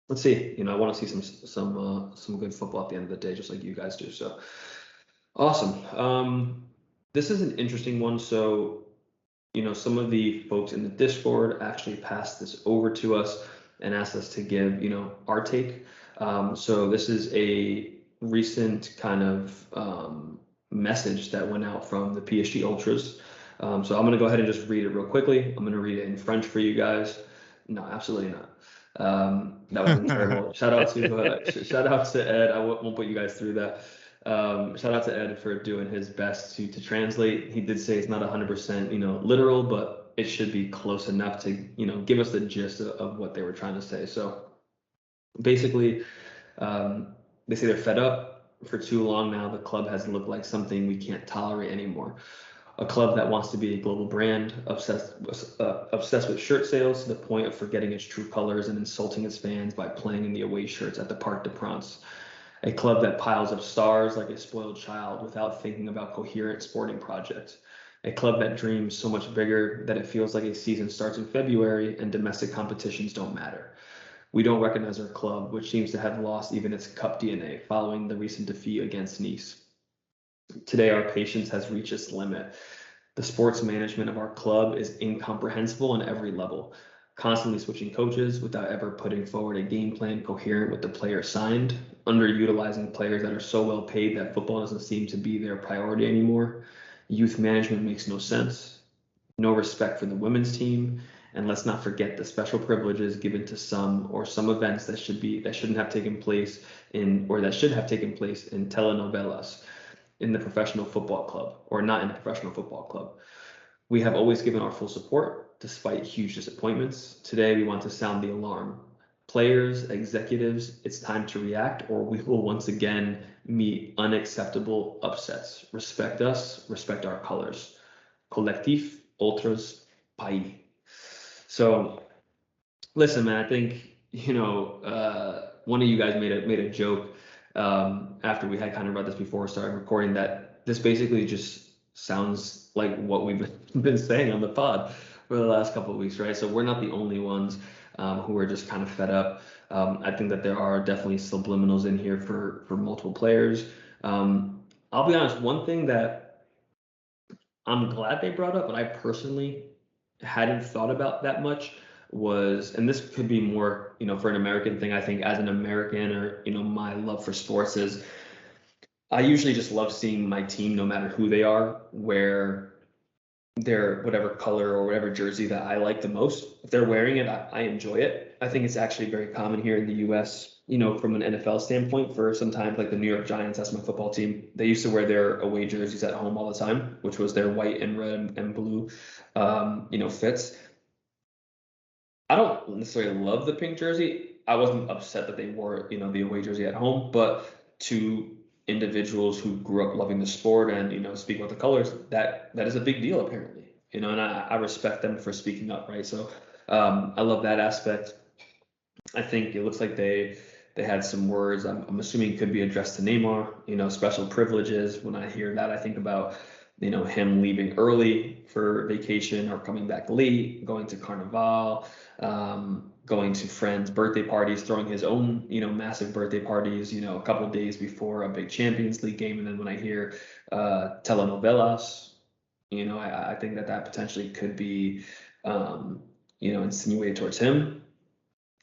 let's see, I want to see some good football at the end of the day, just like you guys do. So awesome. This is an interesting one. So, some of the folks in the Discord actually passed this over to us and asked us to give, our take. So this is a recent kind of message that went out from the PSG Ultras. So I'm going to go ahead and just read it real quickly. I'm going to read it in French for you guys. No, absolutely not. That was terrible. Shout out to Ed. I won't put you guys through that. Shout out to Ed for doing his best to translate. He did say it's not 100%, literal, but it should be close enough to, give us the gist of what they were trying to say. So basically, they say they're fed up. For too long now, the club has looked like something we can't tolerate anymore. A club that wants to be a global brand, obsessed with shirt sales to the point of forgetting its true colors and insulting its fans by playing in the away shirts at the Parc des Princes. A club that piles up stars like a spoiled child without thinking about coherent sporting projects. A club that dreams so much bigger that it feels like a season starts in February and domestic competitions don't matter. We don't recognize our club, which seems to have lost even its cup DNA following the recent defeat against Nice. Today, our patience has reached its limit. The sports management of our club is incomprehensible on every level, constantly switching coaches without ever putting forward a game plan coherent with the players signed, underutilizing players that are so well paid that football doesn't seem to be their priority anymore. Youth management makes no sense. No respect for the women's team. And let's not forget the special privileges given to some events that shouldn't have taken place that should have taken place in telenovelas in the professional football club, or not in the professional football club. We have always given our full support despite huge disappointments. Today we want to sound the alarm. Players, executives, it's time to react, or we will once again meet unacceptable upsets. Respect us, respect our colors. Collectif, Ultras, País. So, listen, man, I think, one of you guys made a joke after we had kind of read this before we started recording, that this basically just sounds like what we've been saying on the pod for the last couple of weeks, right? So we're not the only ones who are just kind of fed up. I think that there are definitely subliminals in here for multiple players. I'll be honest, one thing that I'm glad they brought up, but I personally hadn't thought about that much was, and this could be more, for an American thing, I think as an American, or, my love for sports is, I usually just love seeing my team, no matter who they are, wear their whatever color or whatever jersey that I like the most. If they're wearing it, I enjoy it. I think it's actually very common here in the US, from an NFL standpoint, for sometimes like the New York Giants, that's my football team. They used to wear their away jerseys at home all the time, which was their white and red and blue, fits. I don't necessarily love the pink jersey. I wasn't upset that they wore, the away jersey at home, but to individuals who grew up loving the sport and, speak about the colors, that is a big deal apparently, and I respect them for speaking up, right? So I love that aspect. I think it looks like they had some words, I'm assuming could be addressed to Neymar, special privileges. When I hear that, I think about, him leaving early for vacation or coming back late, going to Carnival, going to friends' birthday parties, throwing his own, massive birthday parties, a couple of days before a big Champions League game. And then when I hear telenovelas, I think that potentially could be, insinuated towards him.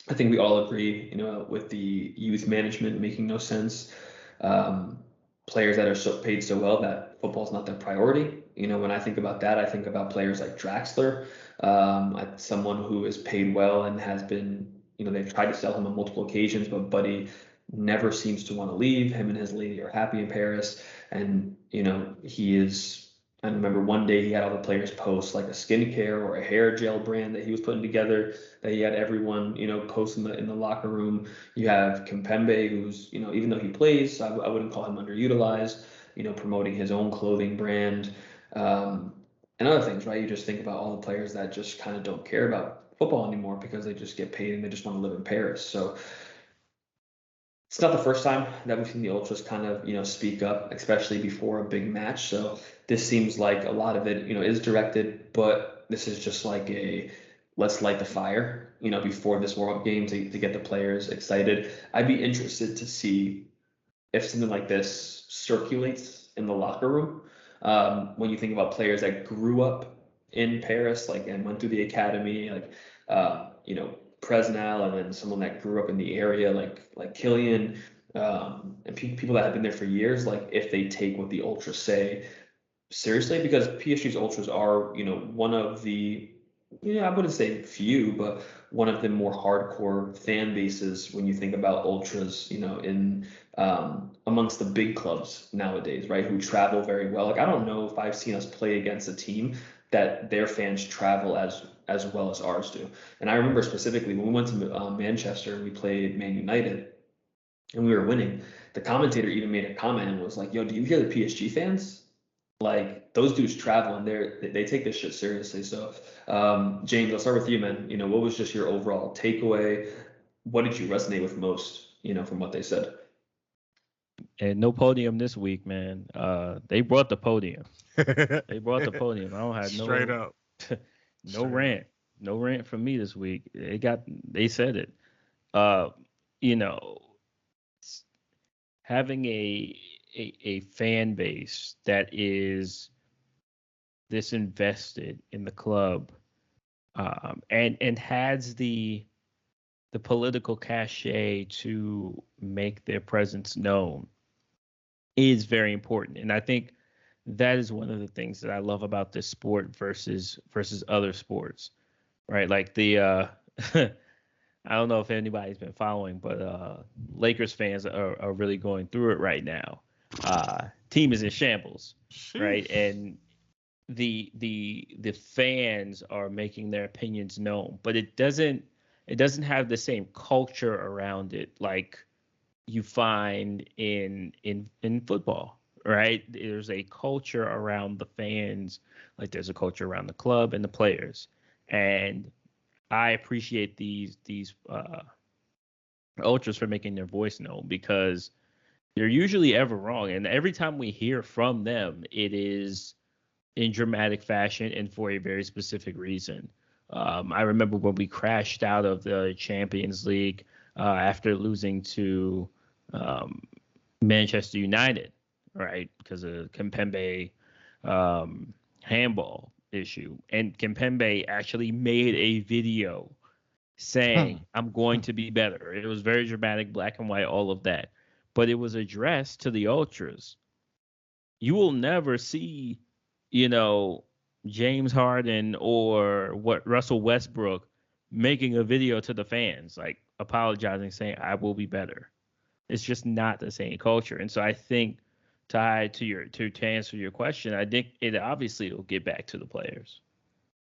I think we all agree, with the youth management making no sense. Players that are paid so well that football is not their priority. When I think about that, I think about players like Draxler, someone who is paid well and has been, they've tried to sell him on multiple occasions, but Buddy never seems to want to leave. Him and his lady are happy in Paris. And, he is, I remember one day he had all the players post like a skincare or a hair gel brand that he was putting together, that he had everyone, post in the locker room. You have Kimpembe, who's, even though he plays, I wouldn't call him underutilized, promoting his own clothing brand, and other things, right? You just think about all the players that just kind of don't care about football anymore because they just get paid and they just want to live in Paris. So it's not the first time that we've seen the Ultras kind of, speak up, especially before a big match. So this seems like a lot of it, is directed, but this is just like let's light the fire, before this warm-up game to get the players excited. I'd be interested to see if something like this circulates in the locker room. When you think about players that grew up in Paris, and went through the academy, Presnel, and then someone that grew up in the area, like Kylian, and people that have been there for years, if they take what the Ultras say seriously, because PSG's Ultras are, one of the, I wouldn't say few, but one of the more hardcore fan bases when you think about Ultras, in amongst the big clubs nowadays, right? Who travel very well. I don't know if I've seen us play against a team that their fans travel as well as ours do. And I remember specifically when we went to Manchester and we played Man United and we were winning, the commentator even made a comment and was like, "Yo, do you hear the PSG fans? Those dudes travel and they take this shit seriously." So, James, I'll start with you, man. What was just your overall takeaway? What did you resonate with most, from what they said? And no podium this week, man. They brought the podium. They brought the podium. I don't have Straight up. No rant. No rant from me this week. They said it. Having a fan base that is this invested in the club, and has the political cachet to make their presence known is very important. And I think that is one of the things that I love about this sport versus other sports, right? Like I don't know if anybody's been following, but Lakers fans are really going through it right now. Team is in shambles, right? And the fans are making their opinions known, but it doesn't have the same culture around it like you find in football, right? There's a culture around the fans, like there's a culture around the club and the players. And I appreciate these Ultras for making their voice known, because they're usually ever wrong. And every time we hear from them, it is in dramatic fashion and for a very specific reason. I remember when we crashed out of the Champions League after losing to Manchester United, right? Because of Kimpembe handball issue. And Kimpembe actually made a video saying, "I'm going to be better." It was very dramatic, black and white, all of that. But it was addressed to the Ultras. You will never see, James Harden or Russell Westbrook making a video to the fans, like apologizing, saying, "I will be better." It's just not the same culture. And so I think, tied to answer your question, I think it obviously will get back to the players,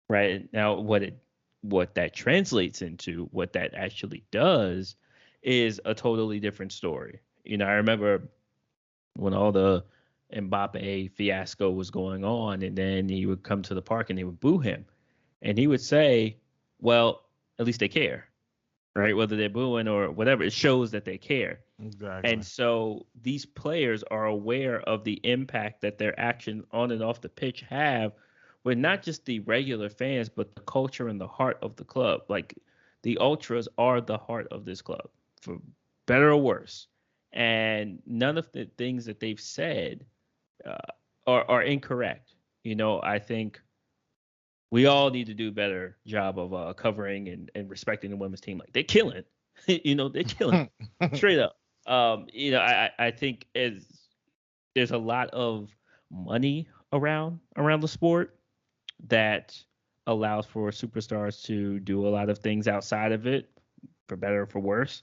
right? Now, what that translates into, what that actually does, is a totally different story. I remember when all the Mbappé fiasco was going on, and then he would come to the park and they would boo him, and he would say, "Well, at least they care." Right? Whether they're booing or whatever, it shows that they care. Exactly. And so these players are aware of the impact that their actions on and off the pitch have with not just the regular fans, but the culture and the heart of the club. Like, the ultras are the heart of this club, for better or worse. And none of the things that they've said are incorrect. I think we all need to do a better job of covering and respecting the women's team. Like, they're killing, they're killing straight up. I think there's a lot of money around the sport that allows for superstars to do a lot of things outside of it, for better or for worse.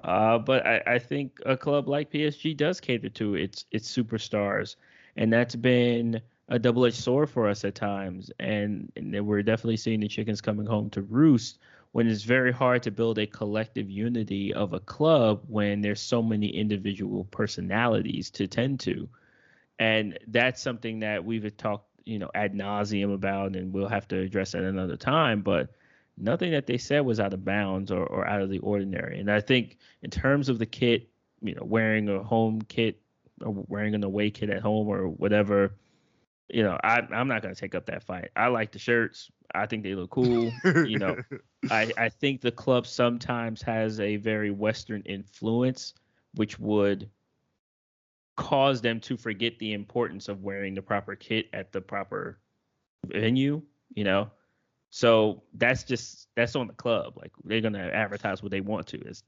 But I think a club like PSG does cater to its superstars, and that's been a double-edged sword for us at times. And we're definitely seeing the chickens coming home to roost, when it's very hard to build a collective unity of a club when there's so many individual personalities to tend to. And that's something that we've talked, ad nauseum about, and we'll have to address that another time. But nothing that they said was out of bounds or out of the ordinary. And I think in terms of the kit, wearing a home kit or wearing an away kit at home or whatever, I'm not going to take up that fight. I like the shirts. I think they look cool. I think the club sometimes has a very Western influence, which would cause them to forget the importance of wearing the proper kit at the proper venue, So that's on the club. Like, they're going to advertise what they want to. It's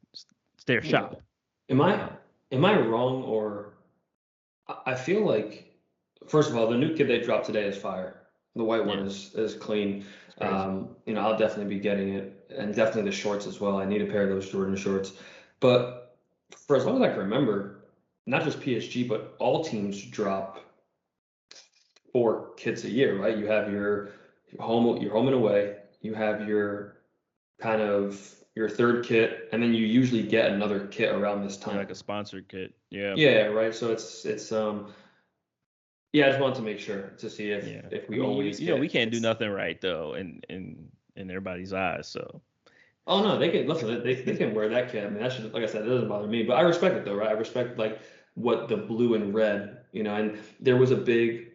their shop. Am I wrong, or I feel like, first of all, the new kit they dropped today is fire. The white one is clean. I'll definitely be getting it, and definitely the shorts as well. I need a pair of those Jordan shorts. But for as long as I can remember, not just PSG, but all teams drop 4 kits a year, right? You have your home and away. You have your kind of your third kit, and then you usually get another kit around this time, like a sponsored kit. Yeah. Yeah, right. So it's I just wanted to make sure to see if we always we can't do nothing right though in everybody's eyes. So. Oh no, they can listen. They can wear that kit. I mean, that should, like I said, it doesn't bother me. But I respect it though, right? I respect like what the blue and red, and there was a big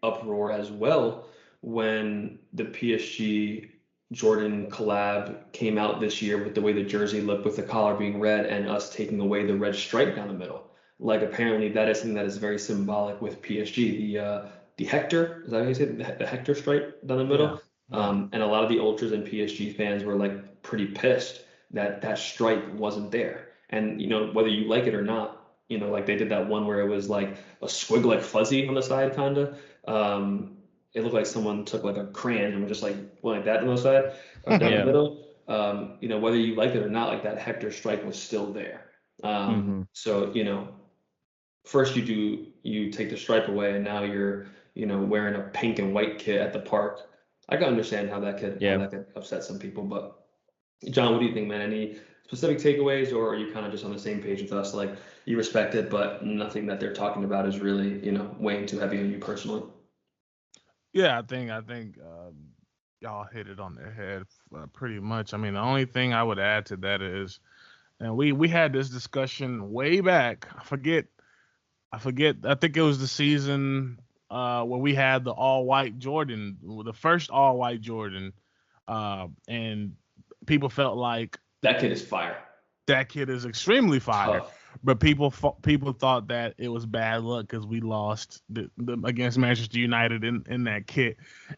uproar as well when the PSG Jordan collab came out this year, with the way the jersey looked, with the collar being red and us taking away the red stripe down the middle. Like, apparently that is something that is very symbolic with PSG. The Hector, is that how you say it? The Hector stripe down the middle. Yeah. And a lot of the ultras and PSG fans were like pretty pissed that stripe wasn't there. And whether you like it or not, like they did that one where it was like a squiggle, like fuzzy on the side, kinda. It looked like someone took like a crayon and just like went like that on the side or down the middle. Whether you liked it or not, like that Hector stripe was still there. So first you take the stripe away, and now you're wearing a pink and white kit at the park. I can understand how that could upset some people. But John, what do you think, man? Any specific takeaways, or are you kind of just on the same page with us? Like, you respect it, but nothing that they're talking about is really weighing too heavy on you personally. Yeah, I think y'all hit it on the head pretty much. I mean, the only thing I would add to that is, and we had this discussion way back. I forget. I think it was the season when we had the all-white Jordan, the first all-white Jordan, and people felt like that kid is fire. That kid is extremely fire. Tough. But people thought that it was bad luck because we lost against Manchester United in that kit.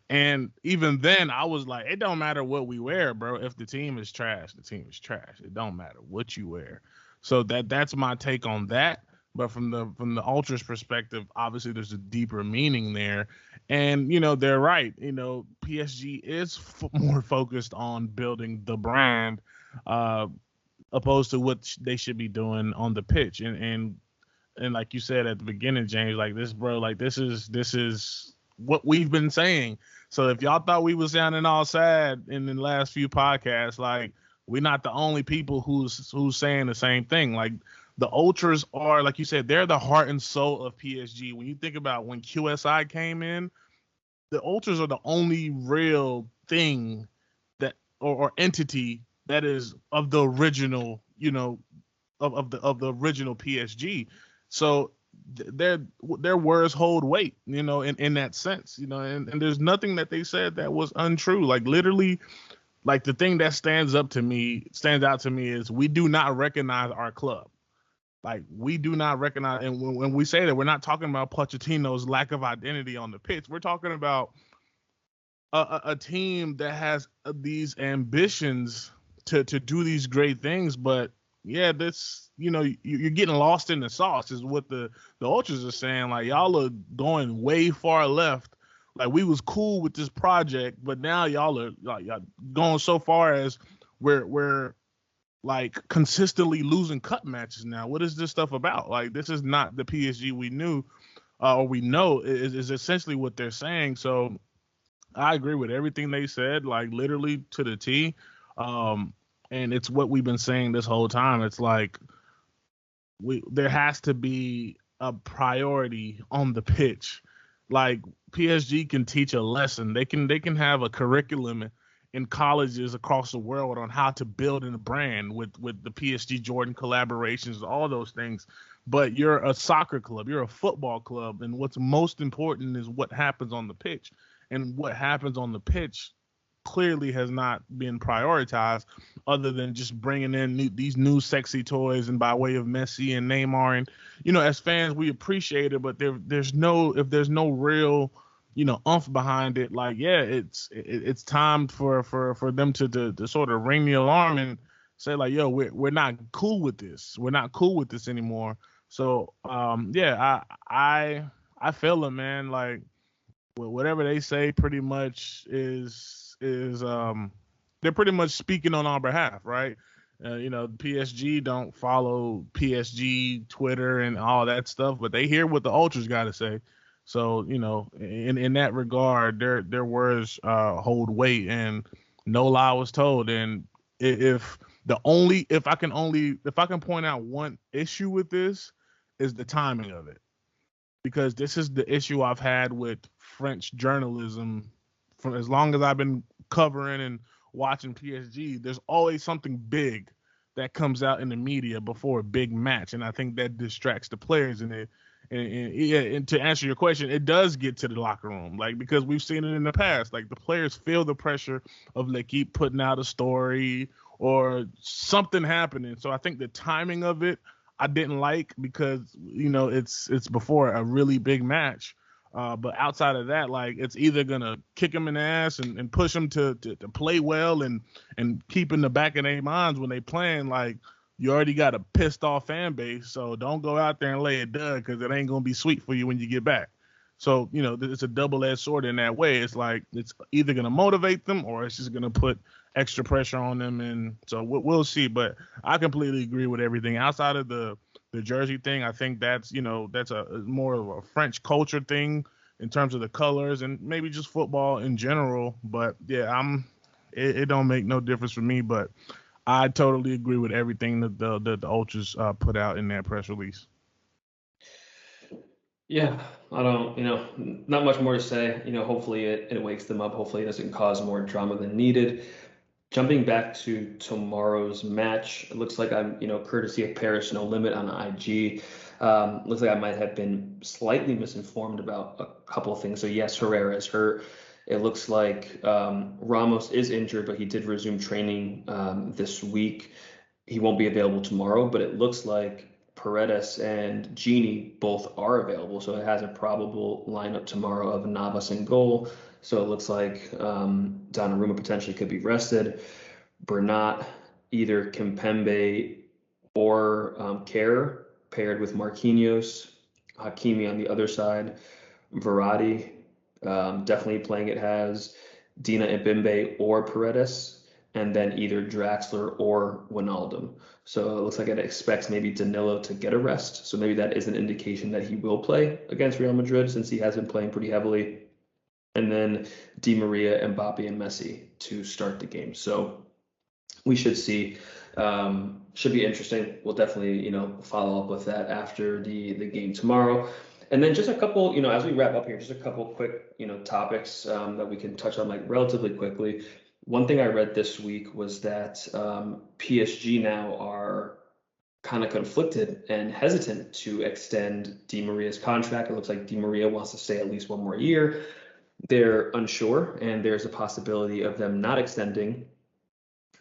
And even then, I was like, it don't matter what we wear, bro. If the team is trash, the team is trash. It don't matter what you wear. So that's my take on that. But from the Ultras perspective, obviously there's a deeper meaning there. And, they're right. PSG is more focused on building the brand, opposed to what they should be doing on the pitch. And like you said at the beginning, James, like this, bro, like this is what we've been saying. So if y'all thought we was sounding all sad in the last few podcasts, like, we're not the only people who's saying the same thing. Like, the Ultras are, like you said, they're the heart and soul of PSG. When you think about when QSI came in, the Ultras are the only real thing that or entity that is of the original, of the original PSG. So their words hold weight, in that sense, and there's nothing that they said that was untrue. Like, literally, like the thing that stands out to me is we do not recognize our club. Like we do not recognize, and when we say that, we're not talking about Pochettino's lack of identity on the pitch. We're talking about a team that has these ambitions to do these great things, but yeah, this, you're getting lost in the sauce is what the ultras are saying. Like y'all are going way far left. Like we was cool with this project, but now y'all are like y'all going so far as we're like consistently losing cup matches now. What is this stuff about? Like this is not the PSG we knew or we know is essentially what they're saying. So I agree with everything they said, like literally to the T. And it's what we've been saying this whole time. It's like there has to be a priority on the pitch. Like PSG can teach a lesson. They can have a curriculum in colleges across the world on how to build a brand with the PSG Jordan collaborations, all those things. But you're a soccer club, you're a football club, and what's most important is what happens on the pitch. And what happens on the pitch clearly has not been prioritized, other than just bringing in these new sexy toys and by way of Messi and Neymar. And as fans, we appreciate it, but if there's no real umph behind it, like it's time for them to sort of ring the alarm and say like, yo, we're not cool with this. We're not cool with this anymore. So I feel it, man. Like whatever they say pretty much is they're pretty much speaking on our behalf, right? PSG don't follow PSG Twitter and all that stuff, but they hear what the ultras got to say. So in that regard, their words hold weight, and no lie was told. And if I can point out one issue with this, is the timing of it, because this is the issue I've had with French journalism from as long as I've been covering and watching PSG. There's always something big that comes out in the media before a big match, and I think that distracts the players. And to answer your question, it does get to the locker room, like, because we've seen it in the past. Like the players feel the pressure of keep putting out a story or something happening. So I think the timing of it I didn't like, because it's before a really big match. But outside of that, like, it's either gonna kick them in the ass and push them to play well and keep in the back of their minds when they playing. Like, you already got a pissed off fan base, so don't go out there and lay it down, because it ain't gonna be sweet for you when you get back. So it's a double-edged sword in that way. It's like it's either gonna motivate them or it's just gonna put extra pressure on them, and so we'll see. But I completely agree with everything outside of the jersey thing. I think that's a more of a French culture thing in terms of the colors and maybe just football in general. But yeah, it don't make no difference for me. But I totally agree with everything that the ultras put out in that press release. Yeah, I don't, not much more to say. Hopefully it wakes them up. Hopefully it doesn't cause more drama than needed. Jumping back to tomorrow's match, it looks like I'm, courtesy of Paris No Limit on IG, looks like I might have been slightly misinformed about a couple of things. So yes, Herrera is hurt. It looks like Ramos is injured, but he did resume training this week. He won't be available tomorrow, but it looks like Paredes and Gini both are available. So it has a probable lineup tomorrow of Navas in goal. So it looks like Donnarumma potentially could be rested. Bernat, either Kimpembe or Kerr, paired with Marquinhos. Hakimi on the other side. Verratti, definitely playing it has Dina Mbembe or Paredes, and then either Draxler or Wijnaldum. So it looks like it expects maybe Danilo to get a rest. So maybe that is an indication that he will play against Real Madrid, since he has been playing pretty heavily. And then Di Maria, Mbappé, and Messi to start the game. So we should see. Should be interesting. We'll definitely, follow up with that after the game tomorrow. And then just a couple, as we wrap up here, just a couple quick, topics that we can touch on relatively quickly. One thing I read this week was that PSG now are kind of conflicted and hesitant to extend Di Maria's contract. It looks like Di Maria wants to stay at least one more year. They're unsure, and there's a possibility of them not extending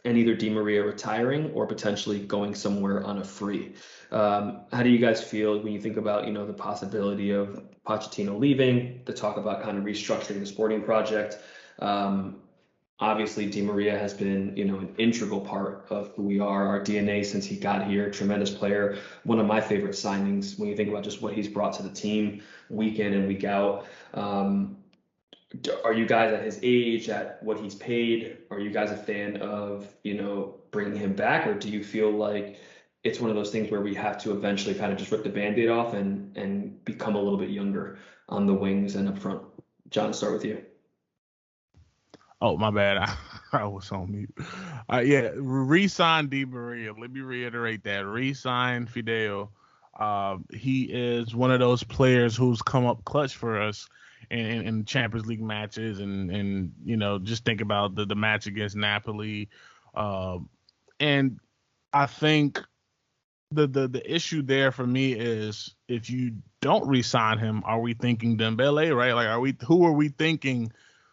and either Di Maria retiring or potentially going somewhere on a free. How do you guys feel when you think about, the possibility of Pochettino leaving, the talk about kind of restructuring the sporting project? Obviously, Di Maria has been, an integral part of who we are, our DNA since he got here. Tremendous player. One of my favorite signings when you think about just what he's brought to the team week in and week out. Are you guys at his age, at what he's paid? Are you guys a fan of, bringing him back? Or do you feel like it's one of those things where we have to eventually kind of just rip the Band-Aid off and become a little bit younger on the wings and up front? John, start with you. Oh, my bad. I was on mute. Yeah, re-sign Di Maria. Let me reiterate that. Re-sign Fidel. He is one of those players who's come up clutch for us in Champions League matches, and just think about the match against Napoli. And I think the issue there for me is if you don't re-sign him, are we thinking Dembele, right? Like, who are we thinking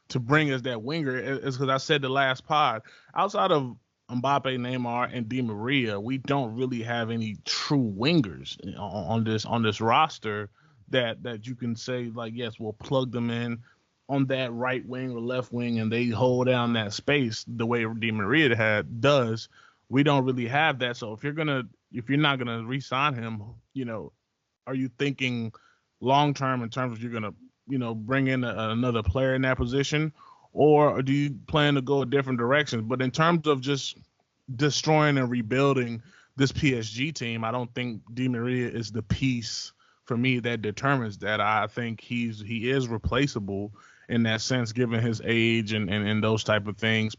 to bring us that winger? It's because I said the last pod, outside of Mbappe, Neymar, and Di Maria, we don't really have any true wingers on this roster that you can say, like, yes, we'll plug them in on that right wing or left wing and they hold down that space the way Di Maria does. We don't really have that. So if you're not gonna re-sign him, are you thinking long term in terms of you're gonna bring in another player in that position, or do you plan to go a different direction? But in terms of just destroying and rebuilding this PSG team, I don't think Di Maria is the piece for me that determines that. I think he is replaceable in that sense, given his age and those type of things.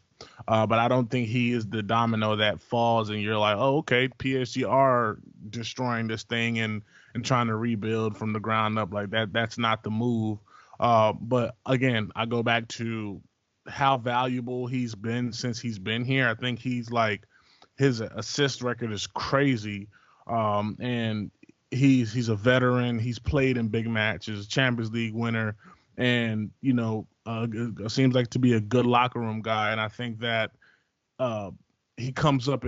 But I don't think he is the domino that falls and you're like, oh, okay, PSG are destroying this thing and trying to rebuild from the ground up. Like that. That's not the move. But again, I go back to how valuable he's been since he's been here. I think he's like, his assist record is crazy. And he's a veteran. He's played in big matches, Champions League winner, and seems like to be a good locker room guy. And I think that he comes up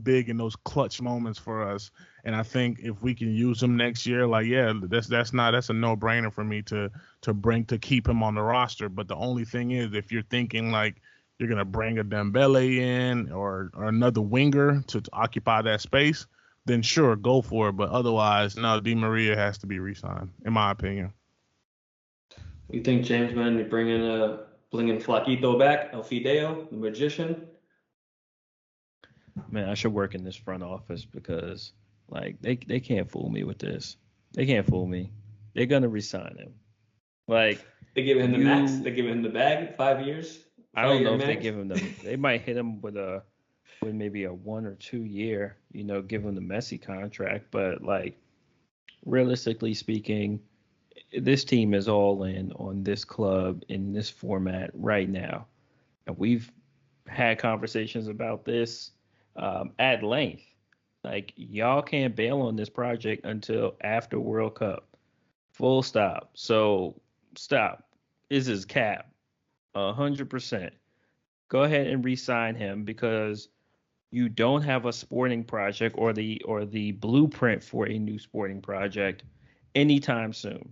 big in those clutch moments for us. And I think if we can use him next year, like, yeah, that's a no brainer for me to keep him on the roster. But the only thing is, if you're thinking like you're gonna bring a Dembele in or another winger to occupy that space, then sure, go for it. But otherwise, no, Di Maria has to be re-signed, in my opinion. You think, James, man, you're bringing Flaquito back, El Fideo, the magician? Man, I should work in this front office because, like, they can't fool me with this. They can't fool me. They're gonna resign him. Like, they give him the max. They give him the bag, 5 years. I don't know if they give him they might hit him with maybe a 1 or 2 year, give him the Messi contract. But like, realistically speaking, this team is all in on this club in this format right now. And we've had conversations about this at length. Like, y'all can't bail on this project until after World Cup. Full stop. So stop. This is cap. 100%. Go ahead and re-sign him because you don't have a sporting project or the blueprint for a new sporting project anytime soon.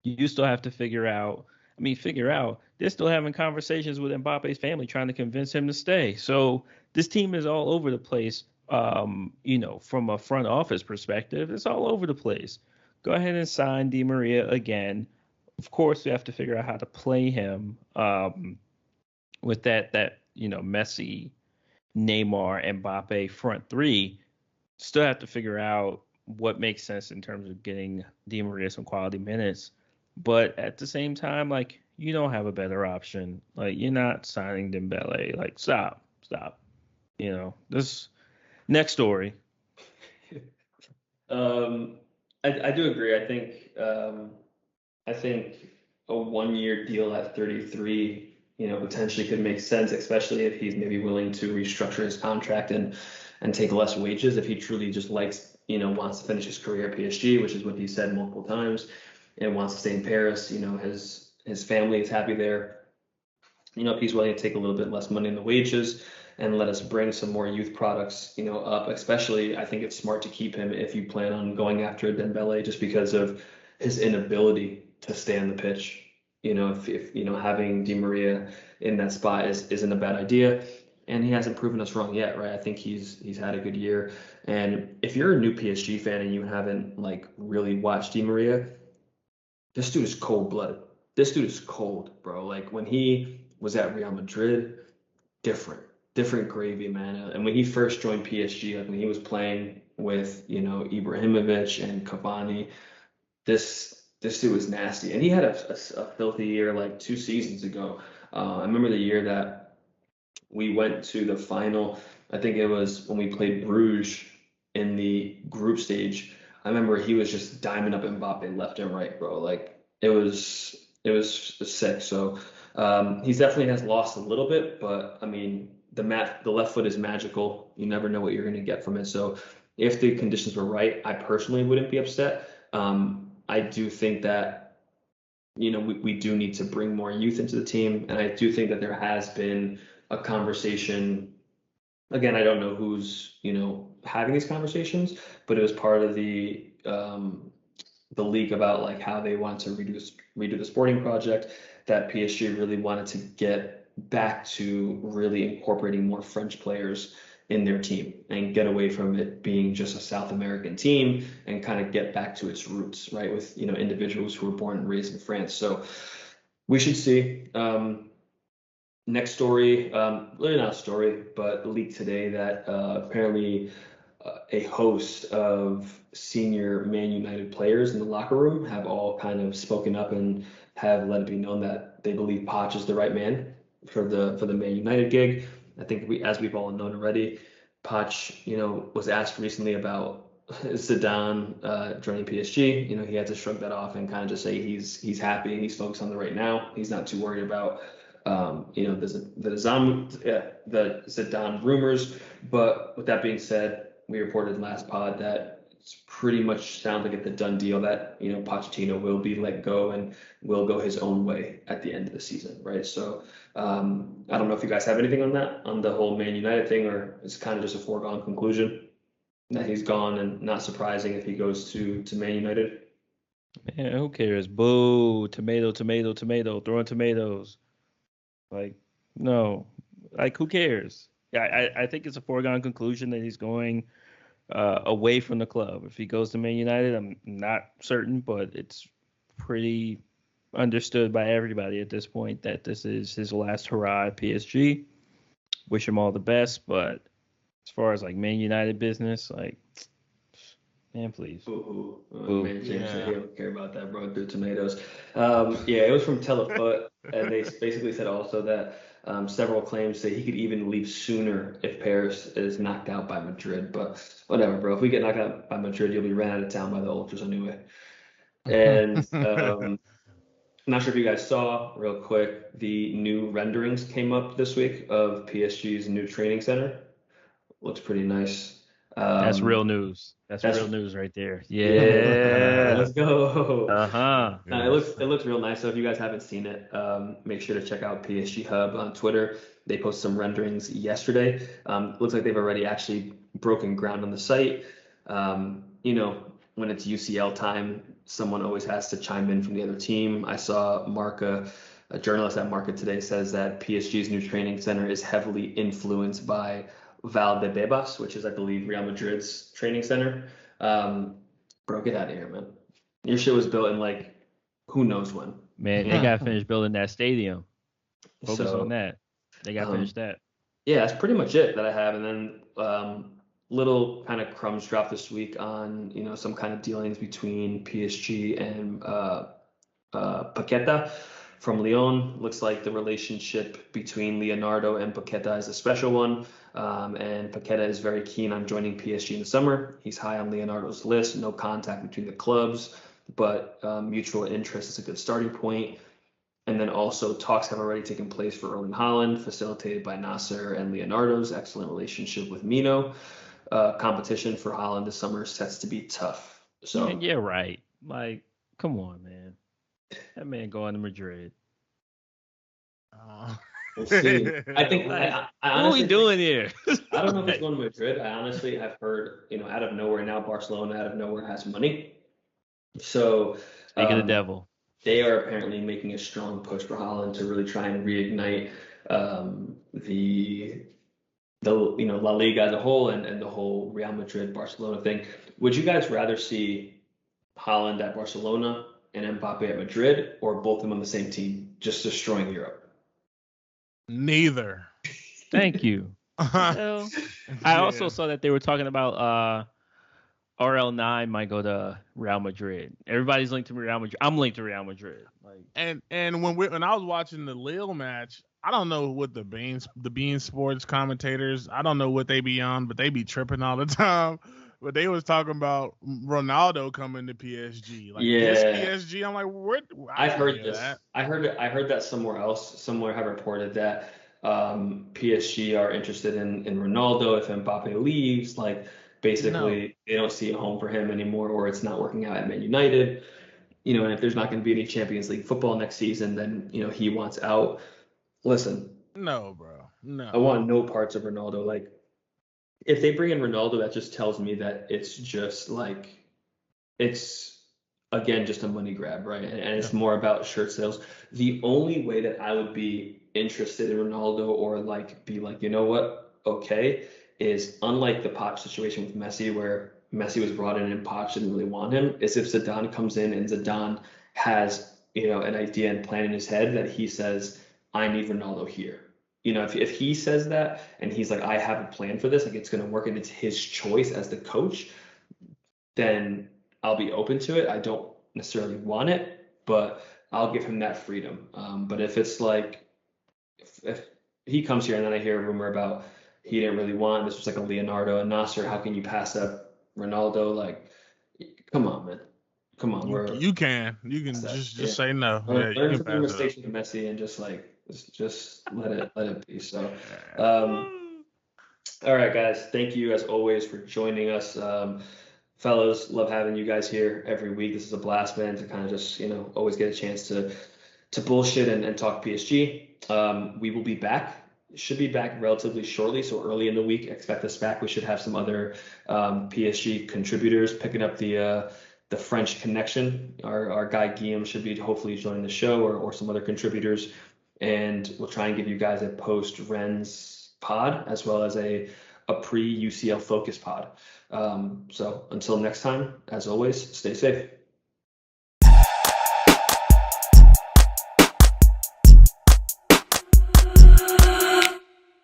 You still have to figure out. They're still having conversations with Mbappe's family trying to convince him to stay. So this team is all over the place. From a front office perspective, it's all over the place. Go ahead and sign Di Maria again. Of course, we have to figure out how to play him with that Messi, Neymar, Mbappe front three. Still have to figure out what makes sense in terms of getting Di Maria some quality minutes. But at the same time, like, you don't have a better option. Like, you're not signing Dembele. Like, stop. This next story. I do agree. I think a 1 year deal at 33, potentially could make sense, especially if he's maybe willing to restructure his contract and take less wages if he truly just likes, wants to finish his career at PSG, which is what he said multiple times, and wants to stay in Paris. His family is happy there. if he's willing to take a little bit less money in the wages and let us bring some more youth products, up, especially I think it's smart to keep him if you plan on going after Dembele just because of his inability to stay on the pitch. If having Di Maria in that spot isn't a bad idea. And he hasn't proven us wrong yet, right? I think he's had a good year. And if you're a new PSG fan and you haven't like really watched Di Maria, this dude is cold-blooded. This dude is cold, bro. Like when he was at Real Madrid, different gravy, man. And when he first joined PSG, like when he was playing with, Ibrahimovic and Cavani, this dude was nasty. And he had a filthy year like 2 seasons ago. I remember the year that we went to the final. I think it was when we played Bruges in the group stage. I remember he was just diming up Mbappe left and right, bro. Like it was sick. So he's definitely has lost a little bit, but I mean the left foot is magical. You never know what you're gonna get from it. So if the conditions were right, I personally wouldn't be upset. I do think that we do need to bring more youth into the team, and I do think that there has been a conversation. Again, I don't know who's having these conversations, but it was part of the league about like how they want to redo the sporting project, that PSG really wanted to get back to really incorporating more French players in their team and get away from it being just a South American team and kind of get back to its roots, right? With individuals who were born and raised in France. So we should see. Next story, really not a story, but leaked today that apparently a host of senior Man United players in the locker room have all kind of spoken up and have let it be known that they believe Poch is the right man for the Man United gig. I think as we've all known already, Poch, was asked recently about Zidane joining PSG. He had to shrug that off and kind of just say he's happy and he's focused on the right now. He's not too worried about the Zidane rumors. But with that being said, we reported last pod that it's pretty much sounds like it's a done deal that Pochettino will be let go and will go his own way at the end of the season, right? So I don't know if you guys have anything on that, on the whole Man United thing, or it's kind of just a foregone conclusion that he's gone and not surprising if he goes to Man United. Man, who cares? Boo, tomato, tomato, tomato, throwing tomatoes. Like, no. Like, who cares? Yeah, I think it's a foregone conclusion that he's going away from the club. If he goes to Man United, I'm not certain, but it's pretty understood by everybody at this point that this is his last hurrah at PSG. Wish him all the best, but as far as like Man United business, like, man, please. Man, James said he don't care about that, bro. Do tomatoes. Yeah, it was from Telefoot, and they basically said also that several claims say he could even leave sooner if Paris is knocked out by Madrid. But whatever, bro. If we get knocked out by Madrid, you'll be ran out of town by the ultras anyway. And I'm not sure if you guys saw, real quick, the new renderings came up this week of PSG's new training center. Looks pretty nice. That's real news. That's real news right there. Yeah, let's go. Uh-huh. It looks real nice. So if you guys haven't seen it, make sure to check out PSG Hub on Twitter. They posted some renderings yesterday. Looks like they've already actually broken ground on the site. When it's UCL time, someone always has to chime in from the other team. I saw Marca, a journalist at Marca today, says that PSG's new training center is heavily influenced by Valdebebas, which is, I believe, Real Madrid's training center. Bro, get out of here, man. Your shit was built in like who knows when. Man, they got to finish building that stadium. Focus on that. They got to finish that. Yeah, that's pretty much it that I have. And then little kind of crumbs dropped this week on some kind of dealings between PSG and Paqueta from Lyon. Looks like the relationship between Leonardo and Paqueta is a special one. And Paqueta is very keen on joining PSG in the summer. He's high on Leonardo's list. No contact between the clubs, but mutual interest is a good starting point. And then also talks have already taken place for Erling Haaland, facilitated by Nasser and Leonardo's excellent relationship with Mino. Competition for Haaland this summer sets to be tough. So yeah, right. Like, come on, man. That man going to Madrid. We'll see. I think Like, I what are honestly we doing here? I don't know if it's going to Madrid. I honestly have heard, out of nowhere now, Barcelona out of nowhere has money. So Speak of the um, devil. they are apparently making a strong push for Holland to really try and reignite the La Liga as a whole and the whole Real Madrid Barcelona thing. Would you guys rather see Holland at Barcelona and Mbappe at Madrid, or both of them on the same team, just destroying Europe? Neither. Thank you. Well, I also saw that they were talking about RL9 might go to Real Madrid. Everybody's linked to Real Madrid. I'm linked to Real Madrid. Like, and when I was watching the Lille match, I don't know what the Bean Sports commentators, I don't know what they be on, but they be tripping all the time. But they was talking about Ronaldo coming to PSG. Like this PSG, I'm like, what? I've heard this. That. I heard that somewhere else. Somewhere have reported that PSG are interested in Ronaldo if Mbappe leaves. Like basically, they don't see a home for him anymore, or it's not working out at Man United. And if there's not going to be any Champions League football next season, then he wants out. Listen, no, bro, no. I want no parts of Ronaldo. Like, if they bring in Ronaldo, that just tells me that it's just like, it's again just a money grab, right? And it's more about shirt sales. The only way that I would be interested in Ronaldo or like be like, you know what, okay, is unlike the Poch situation with Messi, where Messi was brought in and Poch didn't really want him, is if Zidane comes in and Zidane has an idea and plan in his head that he says, I need Ronaldo here. If he says that and he's like, I have a plan for this, like it's going to work and it's his choice as the coach, then I'll be open to it. I don't necessarily want it, but I'll give him that freedom. But if it's like, if he comes here and then I hear a rumor about he didn't really want, this was like a Leonardo and Nasser, how can you pass up Ronaldo? Like, come on, man. Come on. You can just say no. Learn from your mistakes with Messi and just let it be. So, all right, guys. Thank you as always for joining us. Fellows, love having you guys here every week. This is a blast, man, to kind of just, always get a chance to bullshit and talk PSG. We will be back. Should be back relatively shortly, so early in the week, expect us back. We should have some other PSG contributors picking up the French connection. Our guy Guillaume should be hopefully joining the show, or some other contributors, and we'll try and give you guys a post Rennes pod as well as a pre UCL focus pod. So until next time, as always, stay safe.